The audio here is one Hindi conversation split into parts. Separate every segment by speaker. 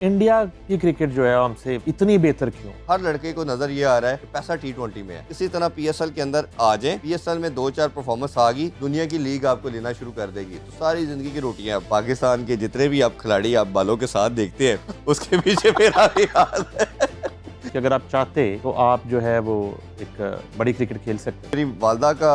Speaker 1: इंडिया की क्रिकेट जो है हमसे इतनी बेहतर क्यों?
Speaker 2: हर लड़के को नजर ये आ रहा है कि पैसा T20 में है। इसी तरह पीएसएल के अंदर आ जाए, पीएसएल में 2-4 परफॉर्मेंस आ गई, दुनिया की लीग आपको लेना शुरू कर देगी, तो सारी जिंदगी की रोटियां। पाकिस्तान के जितने भी आप खिलाड़ी आप बालों के साथ देखते हैं उसके पीछे मेरा भी हाल है।
Speaker 1: कि अगर आप चाहते तो आप जो है वो एक बड़ी क्रिकेट खेल सकते हैं।
Speaker 2: मेरी वालदा का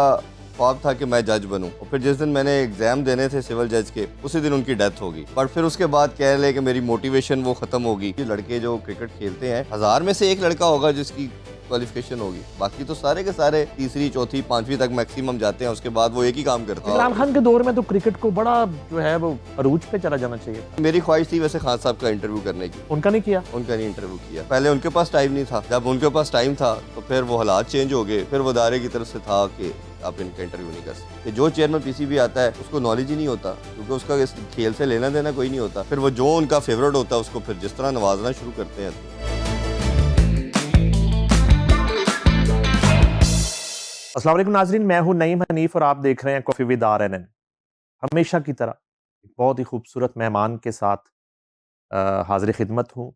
Speaker 2: ख्वाब था कि मैं जज बनूं, और फिर जिस दिन मैंने एग्जाम देने थे सिविल जज के, उसी दिन उनकी डेथ होगी। पर फिर उसके बाद कह ले कि मेरी मोटिवेशन वो खत्म होगी। ये लड़के जो क्रिकेट खेलते हैं, 1000 में से एक लड़का होगा जिसकी क्वालिफिकेशन होगी, बाकी तो सारे के सारे तीसरी चौथी पांचवी तक मैक्सिमम जाते हैं, उसके बाद वो एक ही काम करते हैं।
Speaker 1: इमरान खान के दौर में तो क्रिकेट को बड़ा जो है वो अरूज पे चला जाना चाहिए।
Speaker 2: मेरी ख्वाहिश थी वैसे खान साहब का इंटरव्यू करने की,
Speaker 1: उनका नहीं किया।
Speaker 2: उनका नहीं इंटरव्यू किया। पहले उनके पास टाइम नहीं था, जब उनके पास टाइम था तो फिर वो हालात चेंज हो गए। फिर वो इदारे की तरफ से था कि आप इनका इंटरव्यू नहीं कर सकते। जो चेयरमैन पीसीबी आता है उसको नॉलेज ही नहीं होता, क्योंकि उसका इस खेल से लेना देना कोई नहीं होता। फिर वो जो उनका फेवरेट होता है उसको फिर जिस तरह नवाजना शुरू करते हैं।
Speaker 1: अस्सलाम वालेकुम नाजरीन, मैं हूं नईम हनीफ और आप देख रहे हैं कॉफी विद RNN। हमेशा की तरह एक बहुत ही खूबसूरत मेहमान के साथ हाजिर खिदमत हूँ।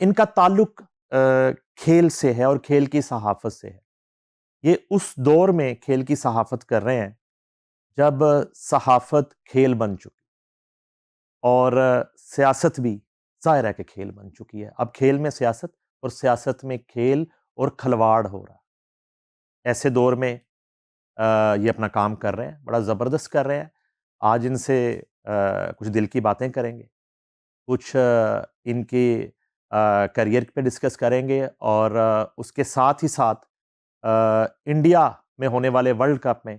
Speaker 1: इनका ताल्लुक खेल से है और खेल की सहाफ़त से है। ये उस दौर में खेल की सहाफ़त कर रहे हैं जब सहाफ़त खेल बन चुकी और सियासत भी ज़ाहिर है कि खेल बन चुकी है। अब खेल में सियासत और सियासत में खेल और खिलवाड़ हो रहा है। ऐसे दौर में ये अपना काम कर रहे हैं, बड़ा ज़बरदस्त कर रहे हैं। आज इनसे कुछ दिल की बातें करेंगे, कुछ इनके करियर पे डिस्कस करेंगे और उसके साथ ही साथ इंडिया में होने वाले वर्ल्ड कप में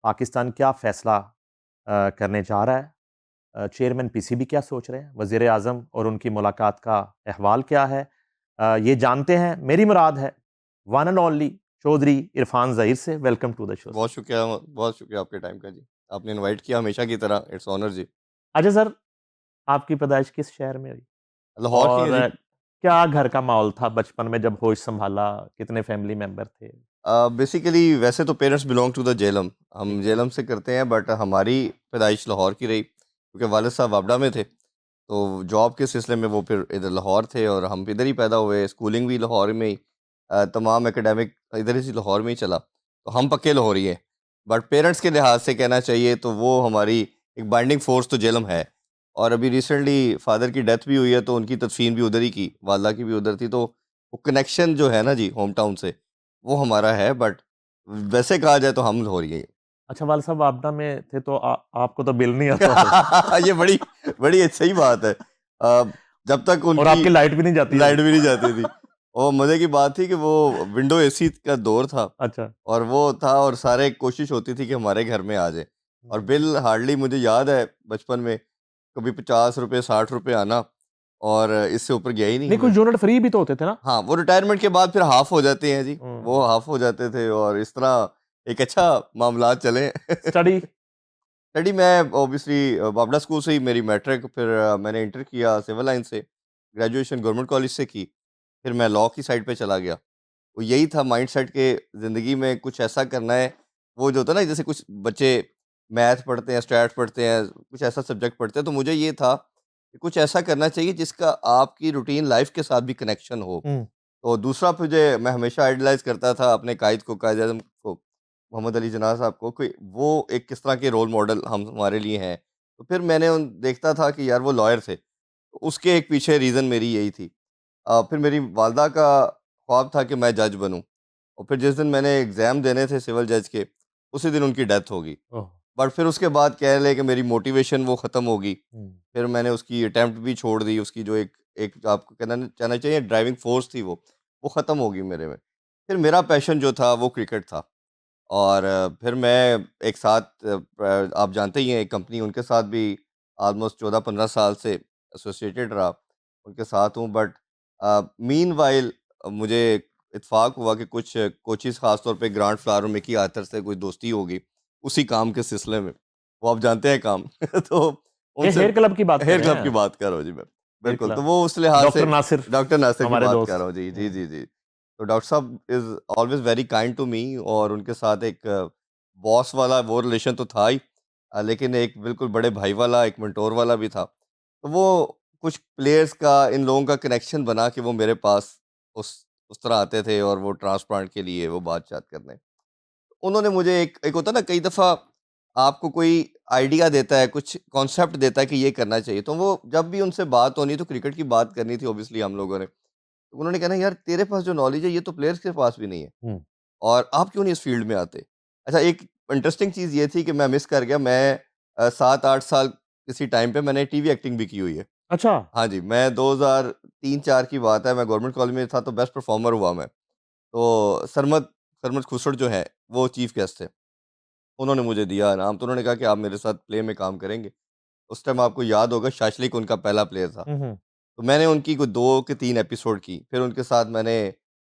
Speaker 1: पाकिस्तान क्या फ़ैसला करने जा रहा है, चेयरमैन पीसीबी क्या सोच रहे हैं, वज़ीर आज़म और उनकी मुलाकात का अहवाल क्या है, ये जानते हैं। मेरी मुराद है one and only Chaudhary Irfan Zaheer से। Welcome to the show.
Speaker 2: बहुत शुक्रिया आपके टाइम का जी, आपने इनवाइट किया हमेशा की तरह। इट्स ऑनर जी।
Speaker 1: अच्छा सर, आपकी पैदाइश किस शहर में हुई?
Speaker 2: लाहौर की है जी।
Speaker 1: और क्या घर का माहौल था बचपन में जब होश संभाला? कितने फैमिली मेंबर थे?
Speaker 2: बेसिकली वैसे तो parents belong to the Jhelum,
Speaker 1: जी।
Speaker 2: हम जेलम से करते हैं, बट हमारी पैदाइश लाहौर की रही, क्योंकि वालिद साहब वापडा में थे। तो जॉब के सिलसिले में वो फिर इधर लाहौर थे और हम इधर ही पैदा हुए। स्कूलिंग भी लाहौर में ही, तमाम एकेडमिक इधर ही लाहौर में ही चला, तो हम पक्के लाहौरी हैं। बट पेरेंट्स के लिहाज से कहना चाहिए तो वो हमारी एक बाइंडिंग फोर्स तो जेलम है। और अभी रिसेंटली फादर की डेथ भी हुई है, तो उनकी तदफीन भी उधर ही की, वालदा की भी उधर थी। तो वो कनेक्शन जो है ना जी होम टाउन से, वो हमारा है। बट वैसे कहा जाए तो हम लाहौरी हैं।
Speaker 1: अच्छा, वाल साहब आपदा में थे तो आपको तो बिल नहीं आता होगा।
Speaker 2: ये बड़ी बड़ी सही बात है। जब तक
Speaker 1: और
Speaker 2: उनकी
Speaker 1: आपकी लाइट भी नहीं जाती
Speaker 2: लाइट भी नहीं
Speaker 1: होगी।
Speaker 2: जाती थी। और मज़े की बात थी कि वो विंडो एसी का दौर था,
Speaker 1: अच्छा।
Speaker 2: और वो था, और सारे कोशिश होती थी कि हमारे घर में आ जाए। और बिल हार्डली, मुझे याद है बचपन में कभी 50 रुपए 60 रुपए आना, और इससे ऊपर गया ही नहीं
Speaker 1: नहीं, कुछ
Speaker 2: हमें।
Speaker 1: यूनिट फ्री भी तो होते थे ना?
Speaker 2: हाँ, वो रिटायरमेंट के बाद फिर हाफ हो जाते हैं जी, वो
Speaker 1: हम्म।
Speaker 2: हाफ हो जाते थे, और इस तरह एक अच्छा मामलात चले।
Speaker 1: स्टडी?
Speaker 2: स्टडी मैं ऑब्वियसली बाबड़ा स्कूल से ही मेरी मैट्रिक, फिर मैंने इंटर किया सिविल लाइन से, ग्रेजुएशन गवर्नमेंट कॉलेज से की, फिर मैं लॉ की साइड पे चला गया। वो यही था माइंड सेट के, ज़िंदगी में कुछ ऐसा करना है। वो जो होता है ना, जैसे कुछ बच्चे मैथ पढ़ते हैं, स्टैट्स पढ़ते हैं, कुछ ऐसा सब्जेक्ट पढ़ते हैं, तो मुझे ये था कि कुछ ऐसा करना चाहिए जिसका आपकी रूटीन लाइफ के साथ भी कनेक्शन हो।
Speaker 1: हम्म।
Speaker 2: तो दूसरा मुझे, मैं हमेशा आइडलाइज़ करता था अपने कायद को, कायद-ए-आज़म को, मोहम्मद अली जिन्नाह साहब को, कि वो एक किस तरह के रोल मॉडल हम हमारे लिए हैं। तो फिर मैंने उन देखता था कि यार वो लॉयर थे, तो उसके एक पीछे रीज़न मेरी यही थी। फिर मेरी वालदा का ख्वाब था कि मैं जज बनूँ, और फिर जिस दिन मैंने एग्ज़ाम देने थे सिविल जज के, उसी दिन उनकी डेथ हो गई।
Speaker 1: ओह।
Speaker 2: बट फिर उसके बाद कह लें कि मेरी मोटिवेशन वो ख़त्म हो गई।
Speaker 1: हम्म।
Speaker 2: फिर मैंने उसकी अटेम्प्ट भी छोड़ दी, उसकी जो एक एक आपको कहना कहना चाहिए ड्राइविंग फ़ोर्स थी, वो ख़त्म हो गई मेरे में। फिर मेरा पैशन जो था वो क्रिकेट था, और फिर मैं एक साथ आप जानते ही हैं एक कंपनी, उनके साथ भी ऑलमोस्ट 14-15 साल से एसोसिएटेड रहा, उनके साथ हूँ। बट मीनवाइल मुझे इत्तेफ़ाक हुआ कि कुछ कोचेज़ ख़ास तौर पे ग्रांट फ्लावर और मिकी आर्थर से कोई दोस्ती हो गई, उसी काम के सिलसिले में। वो आप जानते हैं काम। तो
Speaker 1: ये
Speaker 2: उनसे
Speaker 1: हेयर क्लब की बात कर
Speaker 2: हेयर
Speaker 1: रहे
Speaker 2: क्लब की
Speaker 1: हैं?
Speaker 2: बात कर रहा हूँ जी मैं।
Speaker 1: हेयर
Speaker 2: बिल्कुल, तो
Speaker 1: क्लब।
Speaker 2: वो उस लिहाज से
Speaker 1: डॉक्टर नासिर
Speaker 2: डॉक्टर नासिर की
Speaker 1: हमारे
Speaker 2: बात कर
Speaker 1: दोस्त।
Speaker 2: रहा हूँ जी, जी, जी, जी। तो डॉक्टर साहब is always very kind to me, और उनके साथ एक बॉस वाला वो रिलेशन तो था ही, लेकिन एक बिल्कुल बड़े भाई वाला, एक मेंटोर वाला भी था। तो वो कुछ प्लेयर्स का इन लोगों का कनेक्शन बना कि वो मेरे पास उस उस तरह आते थे और वो ट्रांसप्लांट के लिए वो बात-शात करने। उन्होंने मुझे एक एक होता है ना, कई दफ़ा आपको कोई आइडिया देता है, कुछ कॉन्सेप्ट देता है कि ये करना चाहिए, तो वो जब भी उनसे बात होनी तो क्रिकेट की बात करनी थी ऑब्वियसली हम लोगों ने। तो उन्होंने कहना, यार तेरे पास जो नॉलेज है ये तो प्लेयर्स के पास भी नहीं है
Speaker 1: हुँ।
Speaker 2: और आप क्यों नहीं इस फील्ड में आते? अच्छा, एक इंटरेस्टिंग चीज़ ये थी कि मैं मिस कर गया, मैं 7-8 साल किसी टाइम पे मैंने टीवी एक्टिंग भी की हुई है।
Speaker 1: अच्छा।
Speaker 2: हाँ जी, मैं 2003-4 की बात है, मैं गवर्नमेंट कॉलेज में था तो बेस्ट परफॉर्मर हुआ मैं। तो सरमद सरमद खुसर जो हैं, वो चीफ गेस्ट थे। उन्होंने मुझे दिया इनाम, तो उन्होंने कहा कि आप मेरे साथ प्ले में काम करेंगे। उस टाइम आपको याद होगा शाशलिक उनका पहला प्लेयर था।
Speaker 1: हुँ, हुँ।
Speaker 2: तो मैंने उनकी कोई 2 के 3 एपिसोड की। फिर उनके साथ मैंने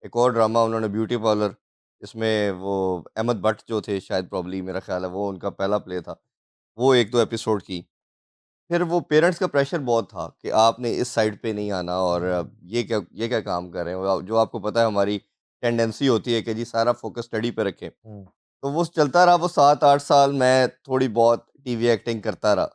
Speaker 2: एक और ड्रामा, उन्होंने ब्यूटी पार्लर, इसमें वो अहमद बट जो थे, शायद प्रॉब्ली मेरा ख़्याल है वो उनका पहला प्ले था। वो 1-2 एपिसोड की। फिर वो पेरेंट्स का प्रेशर बहुत था कि आपने इस साइड पे नहीं आना और
Speaker 1: हुँ,
Speaker 2: ये क्या काम कर रहे हो? जो आपको पता है हमारी टेंडेंसी होती है कि जी सारा फ़ोकस स्टडी पे रखें।
Speaker 1: हुँ।
Speaker 2: तो वो चलता रहा, वो 7-8 साल मैं थोड़ी बहुत टीवी एक्टिंग करता रहा।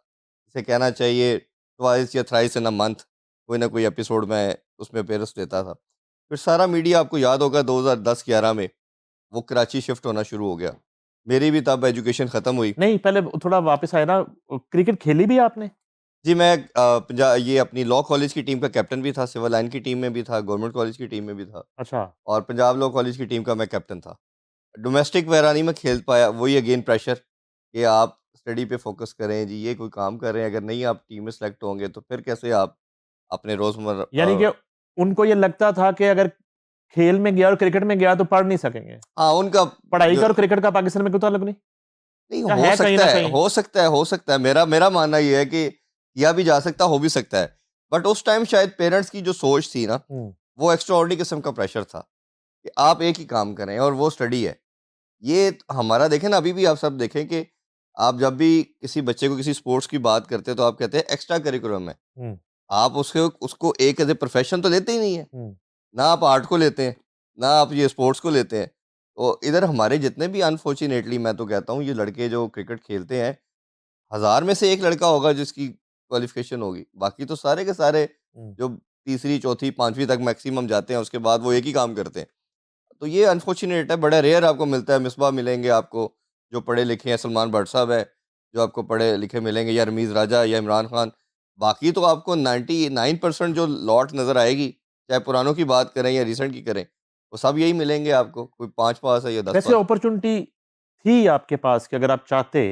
Speaker 2: इसे कहना चाहिए ट्वाइस या थ्राइस इन अ मंथ कोई ना कोई एपिसोड मैं उसमें अपीयरेंस देता था। फिर सारा मीडिया आपको याद होगा 2010-11 में वो कराची शिफ्ट होना शुरू हो गया। मेरी भी तब एजुकेशन ख़त्म हुई।
Speaker 1: नहीं, पहले थोड़ा वापस आए ना, क्रिकेट खेली भी आपने?
Speaker 2: जी, मैं ये अपनी लॉ कॉलेज की टीम का कैप्टन भी था, सिविल लाइन की टीम में भी था, गवर्नमेंट कॉलेज की टीम में भी था
Speaker 1: अच्छा।
Speaker 2: और पंजाब लॉ कॉलेज की टीम का मैं कैप्टन था। डोमेस्टिक वगैरह नहीं मैं खेल पाया, वही अगेन प्रेशर कि आप स्टडी पे फ़ोकस करें जी, ये कोई काम कर रहे हैं, अगर नहीं आप टीम में सेलेक्ट होंगे तो फिर कैसे आप अपने रोज़मर्रा
Speaker 1: यानी कि उनको ये लगता था कि अगर खेल में गया और क्रिकेट में गया तो पढ़ नहीं सकेंगे।
Speaker 2: हाँ, उनका
Speaker 1: पढ़ाई
Speaker 2: जो
Speaker 1: का और क्रिकेट का पाकिस्तान में कोई ताल्लुक नहीं?
Speaker 2: नहीं
Speaker 1: या
Speaker 2: हो
Speaker 1: है कहीं
Speaker 2: सकता
Speaker 1: न
Speaker 2: है,
Speaker 1: कहीं?
Speaker 2: हो सकता है, हो सकता है। मेरा मेरा मानना ये है कि किया भी जा सकता, हो भी सकता है। बट उस टाइम शायद पेरेंट्स की जो सोच थी ना,
Speaker 1: हुँ,
Speaker 2: वो एक्स्ट्राऑर्डिनरी किस्म का प्रेशर था कि आप एक ही काम करें और वो स्टडी है। ये हमारा देखें ना, अभी भी आप सब देखें कि आप जब भी किसी बच्चे को किसी स्पोर्ट्स की बात करते हैं तो आप कहते हैं एक्स्ट्रा करिकुलम है।
Speaker 1: हुँ,
Speaker 2: आप उसको उसको एक एज़ ए प्रोफ़ेशन तो लेते ही नहीं है।
Speaker 1: हुँ।
Speaker 2: ना आप आर्ट को लेते हैं, ना आप ये स्पोर्ट्स को लेते हैं। तो इधर हमारे जितने भी अनफॉर्च्यूनेटली मैं तो कहता हूँ ये लड़के जो क्रिकेट खेलते हैं, 1000 में से 1 लड़का होगा जिसकी क्वालिफ़िकेशन होगी। बाकी तो सारे के सारे
Speaker 1: हुँ।
Speaker 2: जो तीसरी, चौथी, 5वीं तक मैक्सिमम जाते हैं, उसके बाद वो एक ही काम करते हैं। तो ये अनफॉर्च्यूनेट है, बड़ा रेयर आपको मिलता है। मिसबाह मिलेंगे आपको, जो पढ़े-लिखे हैं, सलमान भट्ट साहब हैं, जो आपको पढ़े-लिखे मिलेंगे, या रमीज़ राजा या इमरान खान। बाकी तो आपको 99% जो लॉट नज़र आएगी, चाहे पुरानों की बात करें या रिसेंट की करें, वो सब यही मिलेंगे आपको। कोई 5 पास है या 10
Speaker 1: वैसे
Speaker 2: पास।
Speaker 1: अपॉर्च्युनिटी थी आपके पास कि अगर आप चाहते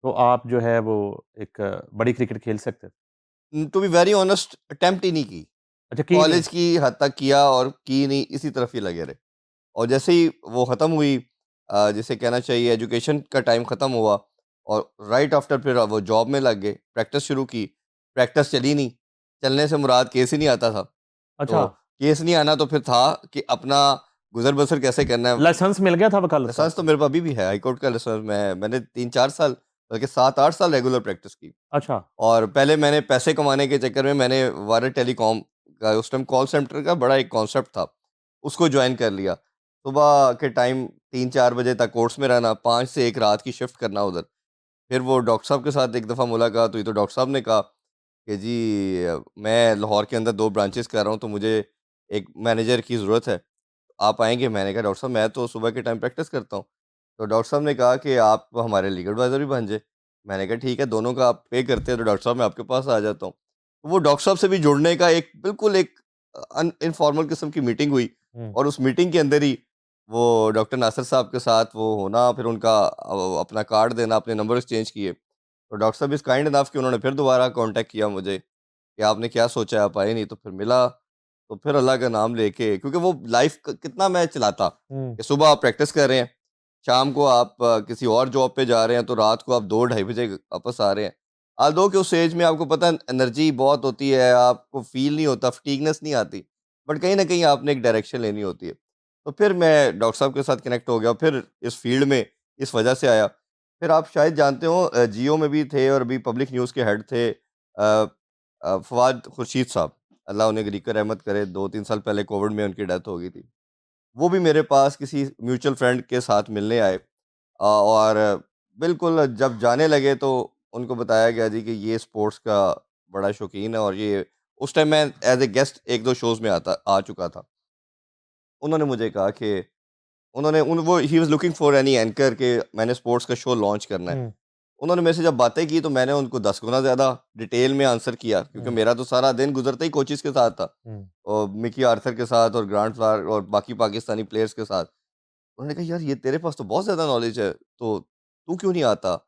Speaker 1: तो आप जो है वो एक बड़ी क्रिकेट खेल सकते थे?
Speaker 2: To be very honest, attempt ही नहीं की।
Speaker 1: अच्छा, की नहीं?
Speaker 2: कॉलेज की हद तक किया और की नहीं, इसी तरफ ही लगे रहे। और जैसे ही वो ख़त्म हुई, जिसे कहना चाहिए एजुकेशन का टाइम ख़त्म हुआ और राइट आफ्टर फिर वो जॉब में लग गए, प्रैक्टिस शुरू की, प्रैक्टिस चली नहीं, चलने से मुराद केस ही नहीं आता था।
Speaker 1: अच्छा,
Speaker 2: तो केस नहीं आना तो फिर था कि अपना गुज़र-बसर कैसे करना है।
Speaker 1: लाइसेंस मिल गया था वकालत का
Speaker 2: लाइसेंस तो
Speaker 1: आपको?
Speaker 2: मेरे पास अभी भी है, हाई कोर्ट का लाइसेंस। मैंने 3-4 साल, बल्कि 7-8 साल रेगुलर प्रैक्टिस की।
Speaker 1: अच्छा।
Speaker 2: और पहले मैंने पैसे कमाने के चक्कर में मैंने वायरल टेलीकॉम का, उस टाइम कॉल सेंटर का बड़ा एक कॉन्सेप्ट था, उसको जॉइन कर लिया। सुबह के टाइम 3-4 बजे तक कोर्स में रहना, 5 से 1 रात की शिफ्ट करना उधर। फिर वो डॉक्टर साहब के साथ एक दफ़ा मुलाकात हुई तो डॉक्टर साहब ने कहा कि जी मैं लाहौर के अंदर 2 ब्रांचेज़ कर रहा हूँ, तो मुझे एक मैनेजर की ज़रूरत है, आप आएँगे? मैंने कहा डॉक्टर साहब मैं तो सुबह के टाइम प्रैक्टिस करता हूँ। तो डॉक्टर साहब ने कहा कि आप हमारे लीगल एडवाइज़र भी बन जाएँ। मैंने कहा ठीक है, दोनों का आप पे करते हैं तो डॉक्टर साहब मैं आपके पास आ जाता हूँ। वो डॉक्टर साहब से भी जुड़ने का एक बिल्कुल एक इनफॉर्मल किस्म की मीटिंग हुई
Speaker 1: हुँ।
Speaker 2: और उस मीटिंग के अंदर ही वो डॉक्टर नासिर साहब के साथ वो होना, फिर उनका अपना कार्ड देना, अपने नंबर एक्सचेंज किए। तो डॉक्टर साहब इज़ काइंड इनफ कि उन्होंने फिर दोबारा कॉन्टैक्ट किया मुझे कि आपने क्या सोचा है, आप आए नहीं, तो फिर मिला। तो फिर अल्लाह का नाम लेके, क्योंकि वो लाइफ़ क कितना मैं चलाता
Speaker 1: हुँ।
Speaker 2: कि सुबह आप प्रैक्टिस कर रहे हैं, शाम को आप किसी और जॉब पे जा रहे हैं, तो रात को आप 2 ढाई बजे वापस आ रहे हैं। ऑल्दो कि उस एज में आपको पता है एनर्जी बहुत होती है, आपको फ़ील नहीं होता, फटीगनेस नहीं आती, बट कहीं न कहीं आपने एक डायरेक्शन लेनी होती है। तो फिर मैं डॉक्टर साहब के साथ कनेक्ट हो गया, फिर इस फ़ील्ड में इस वजह से आया। फिर आप शायद जानते हो जियो में भी थे और अभी पब्लिक न्यूज़ के हेड थे फवाद खुर्शीद साहब, अल्लाह उन्हें ग़रीक़ रहमत करे, 2-3 साल पहले कोविड में उनकी डेथ हो गई थी। वो भी मेरे पास किसी म्यूचुअल फ्रेंड के साथ मिलने आए, और बिल्कुल जब जाने लगे तो उनको बताया गया जी कि ये स्पोर्ट्स का बड़ा शौकीन है, और ये उस टाइम मैं एज ए गेस्ट एक दो शोज में आ चुका था। उन्होंने मुझे कहा कि उन्होंने उन वो he was looking for any anchor के मैंने स्पोर्ट्स का शो लॉन्च करना है।
Speaker 1: हुँ,
Speaker 2: उन्होंने मेरे से जब बातें की तो मैंने उनको 10 गुना ज़्यादा डिटेल में आंसर किया, क्योंकि
Speaker 1: हुँ,
Speaker 2: मेरा तो सारा दिन गुज़रता ही कोचेज़ के साथ था,
Speaker 1: हुँ,
Speaker 2: और मिकी आर्थर के साथ और ग्रांट फ्लावर और बाकी पाकिस्तानी प्लेयर्स के साथ। उन्होंने कहा, "यार, ये तेरे पास तो बहुत ज़्यादा नॉलेज है, तो तू क्यों नहीं आता?"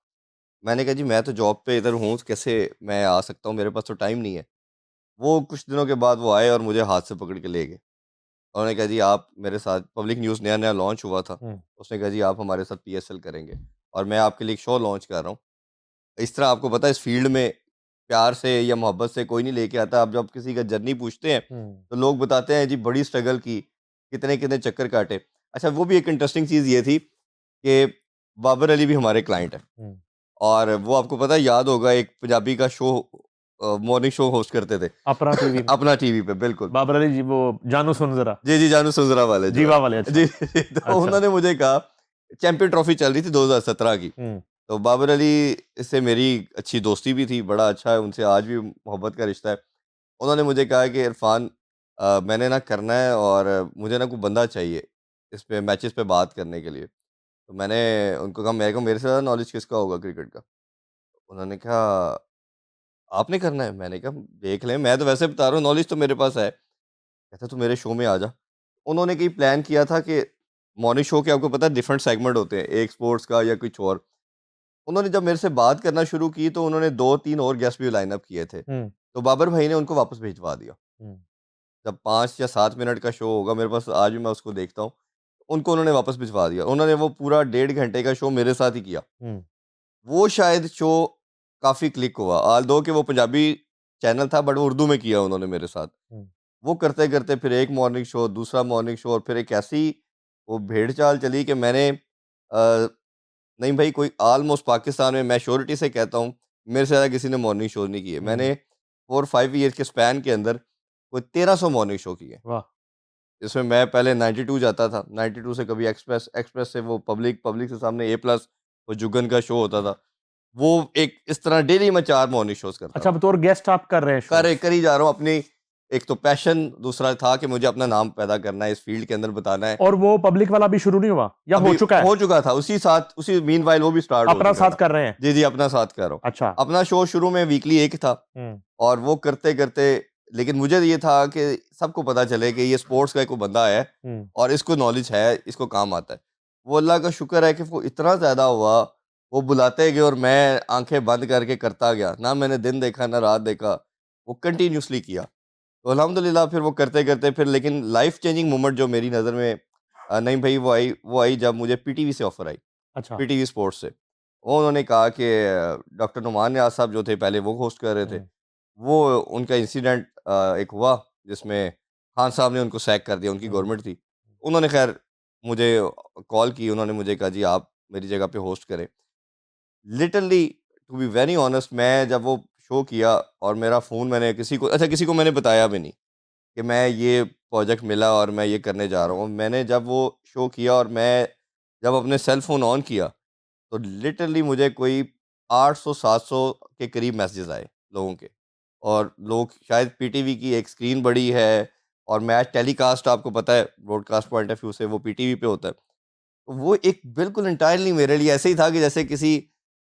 Speaker 2: मैंने कहा, "जी, मैं तो जॉब पे इधर हूँ, कैसे मैं आ सकता हूँ? मेरे पास तो टाइम नहीं है।" वो कुछ दिनों के बाद वो आए और मुझे हाथ से पकड़ के ले गए। उन्होंने कहा, "जी, आप मेरे साथ" पब्लिक न्यूज़ नया-नया लॉन्च हुआ था।
Speaker 1: हुँ,
Speaker 2: उसने कहा, "जी, आप हमारे साथ पीएसएल करेंगे और मैं आपके लिए एक शो लॉन्च कर रहा हूँ।" इस तरह आपको पता है इस फ़ील्ड में प्यार से या मोहब्बत से कोई नहीं लेके आता। आप जब किसी का जर्नी पूछते हैं,
Speaker 1: हुँ,
Speaker 2: तो लोग बताते हैं जी बड़ी स्ट्रगल की, कितने-कितने चक्कर काटे। अच्छा, वो भी एक इंटरेस्टिंग चीज़ ये थी कि बाबर अली भी हमारे क्लाइंट हैं,
Speaker 1: हुँ।
Speaker 2: और वो आपको पता है याद होगा एक पंजाबी का शो मॉर्निंग शो होस्ट करते थे।
Speaker 1: अपना टीवी में,
Speaker 2: अपना टीवी पे, बिल्कुल।
Speaker 1: बाबर अली जी वो जानो सुन ज़रा,
Speaker 2: जी, जी, जानू सुंदरा वाले जो है।
Speaker 1: जीवा वाले
Speaker 2: जी,
Speaker 1: अच्छा,
Speaker 2: जी, तो
Speaker 1: अच्छा।
Speaker 2: उन्होंने मुझे कहा, चैंपियन ट्रॉफी चल रही थी 2017 की।
Speaker 1: हुँ,
Speaker 2: तो बाबर अली से मेरी अच्छी दोस्ती भी थी, बड़ा अच्छा है उनसे आज भी मोहब्बत का रिश्ता है। उन्होंने मुझे कहा कि इरफ़ान, मैंने ना करना है और मुझे ना कोई बंदा चाहिए, इस पे मैचेस पे बात करने के लिए। तो मैंने उनको कहा, मेरे से ज़्यादा नॉलेज किसका होगा क्रिकेट का? उन्होंने कहा, आपने करना है? मैंने कहा, देख लें, मैं तो वैसे बता रहा हूँ, नॉलेज तो मेरे पास है। कहता, तू मेरे शो में आ जा। उन्होंने कहीं प्लान किया था कि मॉर्निंग शो के आपको पता है डिफरेंट सेगमेंट होते हैं, एक स्पोर्ट्स का या कुछ और। उन्होंने जब मेरे से बात करना शुरू की तो उन्होंने 2-3 और गेस्ट भी लाइन अप किए थे।
Speaker 1: हुँ,
Speaker 2: तो बाबर भाई ने उनको वापस भिजवा दिया।
Speaker 1: हुँ,
Speaker 2: जब 5 या 7 मिनट का शो होगा, मेरे पास आज भी मैं उसको देखता हूँ, उनको उन्होंने वापस भिजवा दिया। उन्होंने वो पूरा 1.5 घंटे का शो मेरे साथ ही किया।
Speaker 1: हुँ,
Speaker 2: वो शायद शो काफ़ी क्लिक हुआ, ऑल्दो कि वो पंजाबी चैनल था, बट वो उर्दू में किया उन्होंने मेरे साथ।
Speaker 1: हुँ।
Speaker 2: वो करते-करते फिर एक मॉर्निंग शो, दूसरा मॉर्निंग शो, और फिर एक ऐसी वो भेड़-चाल चली कि मैंने नहीं भाई, कोई ऑलमोस्ट पाकिस्तान में मैं श्योरिटी से कहता हूँ, मेरे से ज़्यादा किसी ने मॉर्निंग शो नहीं किए।
Speaker 1: हुँ,
Speaker 2: मैंने 4-5 ईयर के स्पैन के अंदर कोई 1300 मॉर्निंग शो किए।
Speaker 1: वाह!
Speaker 2: जिसमें मैं पहले 92 जाता था, 92 से कभी एक्सप्रेस, एक्सप्रेस से वो पब्लिक, पब्लिक से सामने ए प्लस, वो जुगन का शो होता था। वो एक इस तरह डेली मैं 4 मॉर्निंग शोज़ करता
Speaker 1: अच्छा
Speaker 2: था।
Speaker 1: बतौर गेस्ट आप कर रहे हैं शोज़।
Speaker 2: कर ही जा रहा हूँ अपनी, एक तो पैशन, दूसरा था कि मुझे अपना नाम पैदा करना है, इस फ़ील्ड के अंदर बताना है।
Speaker 1: और वो पब्लिक वाला अभी शुरू नहीं हुआ या हो
Speaker 2: अभी
Speaker 1: चुका है?
Speaker 2: हो चुका था, उसी साथ उसी मीनवाइल वो भी स्टार्ट हो
Speaker 1: अपना
Speaker 2: चुका
Speaker 1: साथ
Speaker 2: था।
Speaker 1: कर रहे हैं।
Speaker 2: जी, जी, अपना साथ कर रहा हूँ।
Speaker 1: अच्छा।
Speaker 2: अपना शो शुरू में वीकली एक था,
Speaker 1: हुँ,
Speaker 2: और वो करते-करते, लेकिन मुझे ये था कि सबको पता चले कि ये स्पोर्ट्स का एक कोई बंदा है
Speaker 1: हुँ,
Speaker 2: और इसको नॉलेज है, इसको काम आता है। वो अल्लाह का शुक्र है कि वो इतना ज़्यादा हुआ, वो बुलाते गए और मैं आँखें बंद करके करता गया। ना मैंने दिन देखा, ना रात देखा, वो कंटिन्यूअसली किया। तो अल्हम्दुलिल्लाह फिर वो करते-करते फिर, लेकिन लाइफ़ चेंजिंग मोमेंट जो मेरी नज़र में नहीं भई, वो आई जब मुझे पीटीवी से ऑफ़र आई,
Speaker 1: अच्छा।
Speaker 2: पीटीवी स्पोर्ट्स से। वो उन्होंने कहा कि डॉक्टर नुमान नियाज़ साहब जो थे पहले वो होस्ट कर रहे थे।
Speaker 1: हुँ,
Speaker 2: वो उनका इंसिडेंट एक हुआ जिसमें खान साहब ने उनको सैक कर दिया, उनकी
Speaker 1: हुँ,
Speaker 2: गवर्नमेंट थी। उन्होंने ख़ैर मुझे कॉल की, उन्होंने मुझे कहा, जी आप मेरी जगह पे होस्ट करें। Literally, to be very honest, मैं जब वो शो किया और मेरा फ़ोन मैंने किसी को मैंने बताया भी नहीं कि मैं ये प्रोजेक्ट मिला और मैं ये करने जा रहा हूँ। मैंने जब वो शो किया और मैं जब अपने सेल फ़ोन ऑन किया, तो लिटरली मुझे कोई 800-700 के करीब मैसेजेस आए लोगों के, और लोग शायद पीटीवी की एक स्क्रीन बड़ी है और मैच टेलीकास्ट आपको पता है ब्रॉडकास्ट पॉइंट ऑफ व्यू से वो पीटीवी पे होता है। तो वो एक बिल्कुल एंटायरली मेरे लिए ऐसे ही था कि जैसे किसी,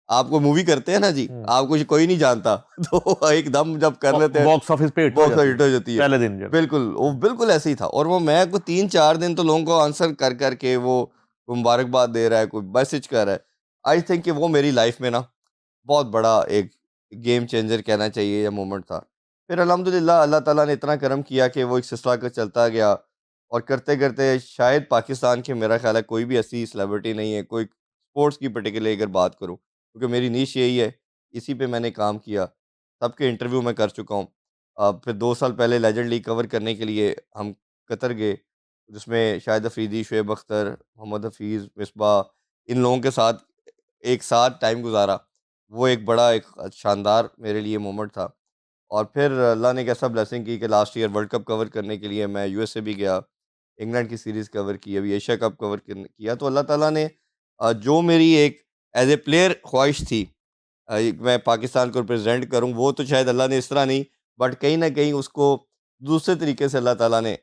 Speaker 2: आपको मूवी करते हैं ना जी,
Speaker 1: हुँ।
Speaker 2: आपको कोई नहीं जानता तो एकदम जब कर लेते हैं,
Speaker 1: बॉक्स ऑफिस पे हिट हो
Speaker 2: बॉक्स
Speaker 1: जाती
Speaker 2: हिट
Speaker 1: है,
Speaker 2: हो जाती है।
Speaker 1: पहले दिन जब।
Speaker 2: बिल्कुल, वो बिल्कुल ऐसे ही था, और वो मैं को 3-4 दिन तो लोगों को आंसर कर के वो मुबारकबाद दे रहा है, कोई मैसेज कर रहा है। आई थिंक कि वो मेरी लाइफ में ना बहुत बड़ा एक गेम चेंजर कहना चाहिए या मोमेंट था। फिर अल्हम्दुलिल्लाह अल्लाह ताला ने इतना करम किया कि वो एक सिलसिला का चलता गया, और करते-करते शायद पाकिस्तान के, मेरा ख़्याल है कोई भी ऐसी सेलिब्रिटी नहीं है, कोई स्पोर्ट्स की पर्टिकुलरली अगर बात करूँ, क्योंकि मेरी नीश यही है, इसी पे मैंने काम किया। सबके इंटरव्यू मैं कर चुका हूँ। फिर 2 साल पहले लेजेंड लीग कवर करने के लिए हम कतर गए, जिसमें शाहिद अफरीदी, शुएब अख्तर, मोहम्मद हफीज़, मिसबाह, इन लोगों के साथ एक साथ टाइम गुज़ारा। वो एक बड़ा एक शानदार मेरे लिए मोमेंट था। और फिर अल्लाह ने एक ऐसा ब्लेसिंग की कि last year world cup cover करने के लिए मैं यूएसए भी गया, इंग्लैंड की सीरीज़ कवर की, अभी एशिया कप कवर किया। तो अल्लाह ताला ने जो मेरी एक एज़ ए प्लेयर ख्वाहिश थी, मैं पाकिस्तान को रिप्रेजेंट करूं, वो तो शायद अल्लाह ने इस तरह नहीं, बट कहीं ना कहीं उसको दूसरे तरीके से अल्लाह ताला ने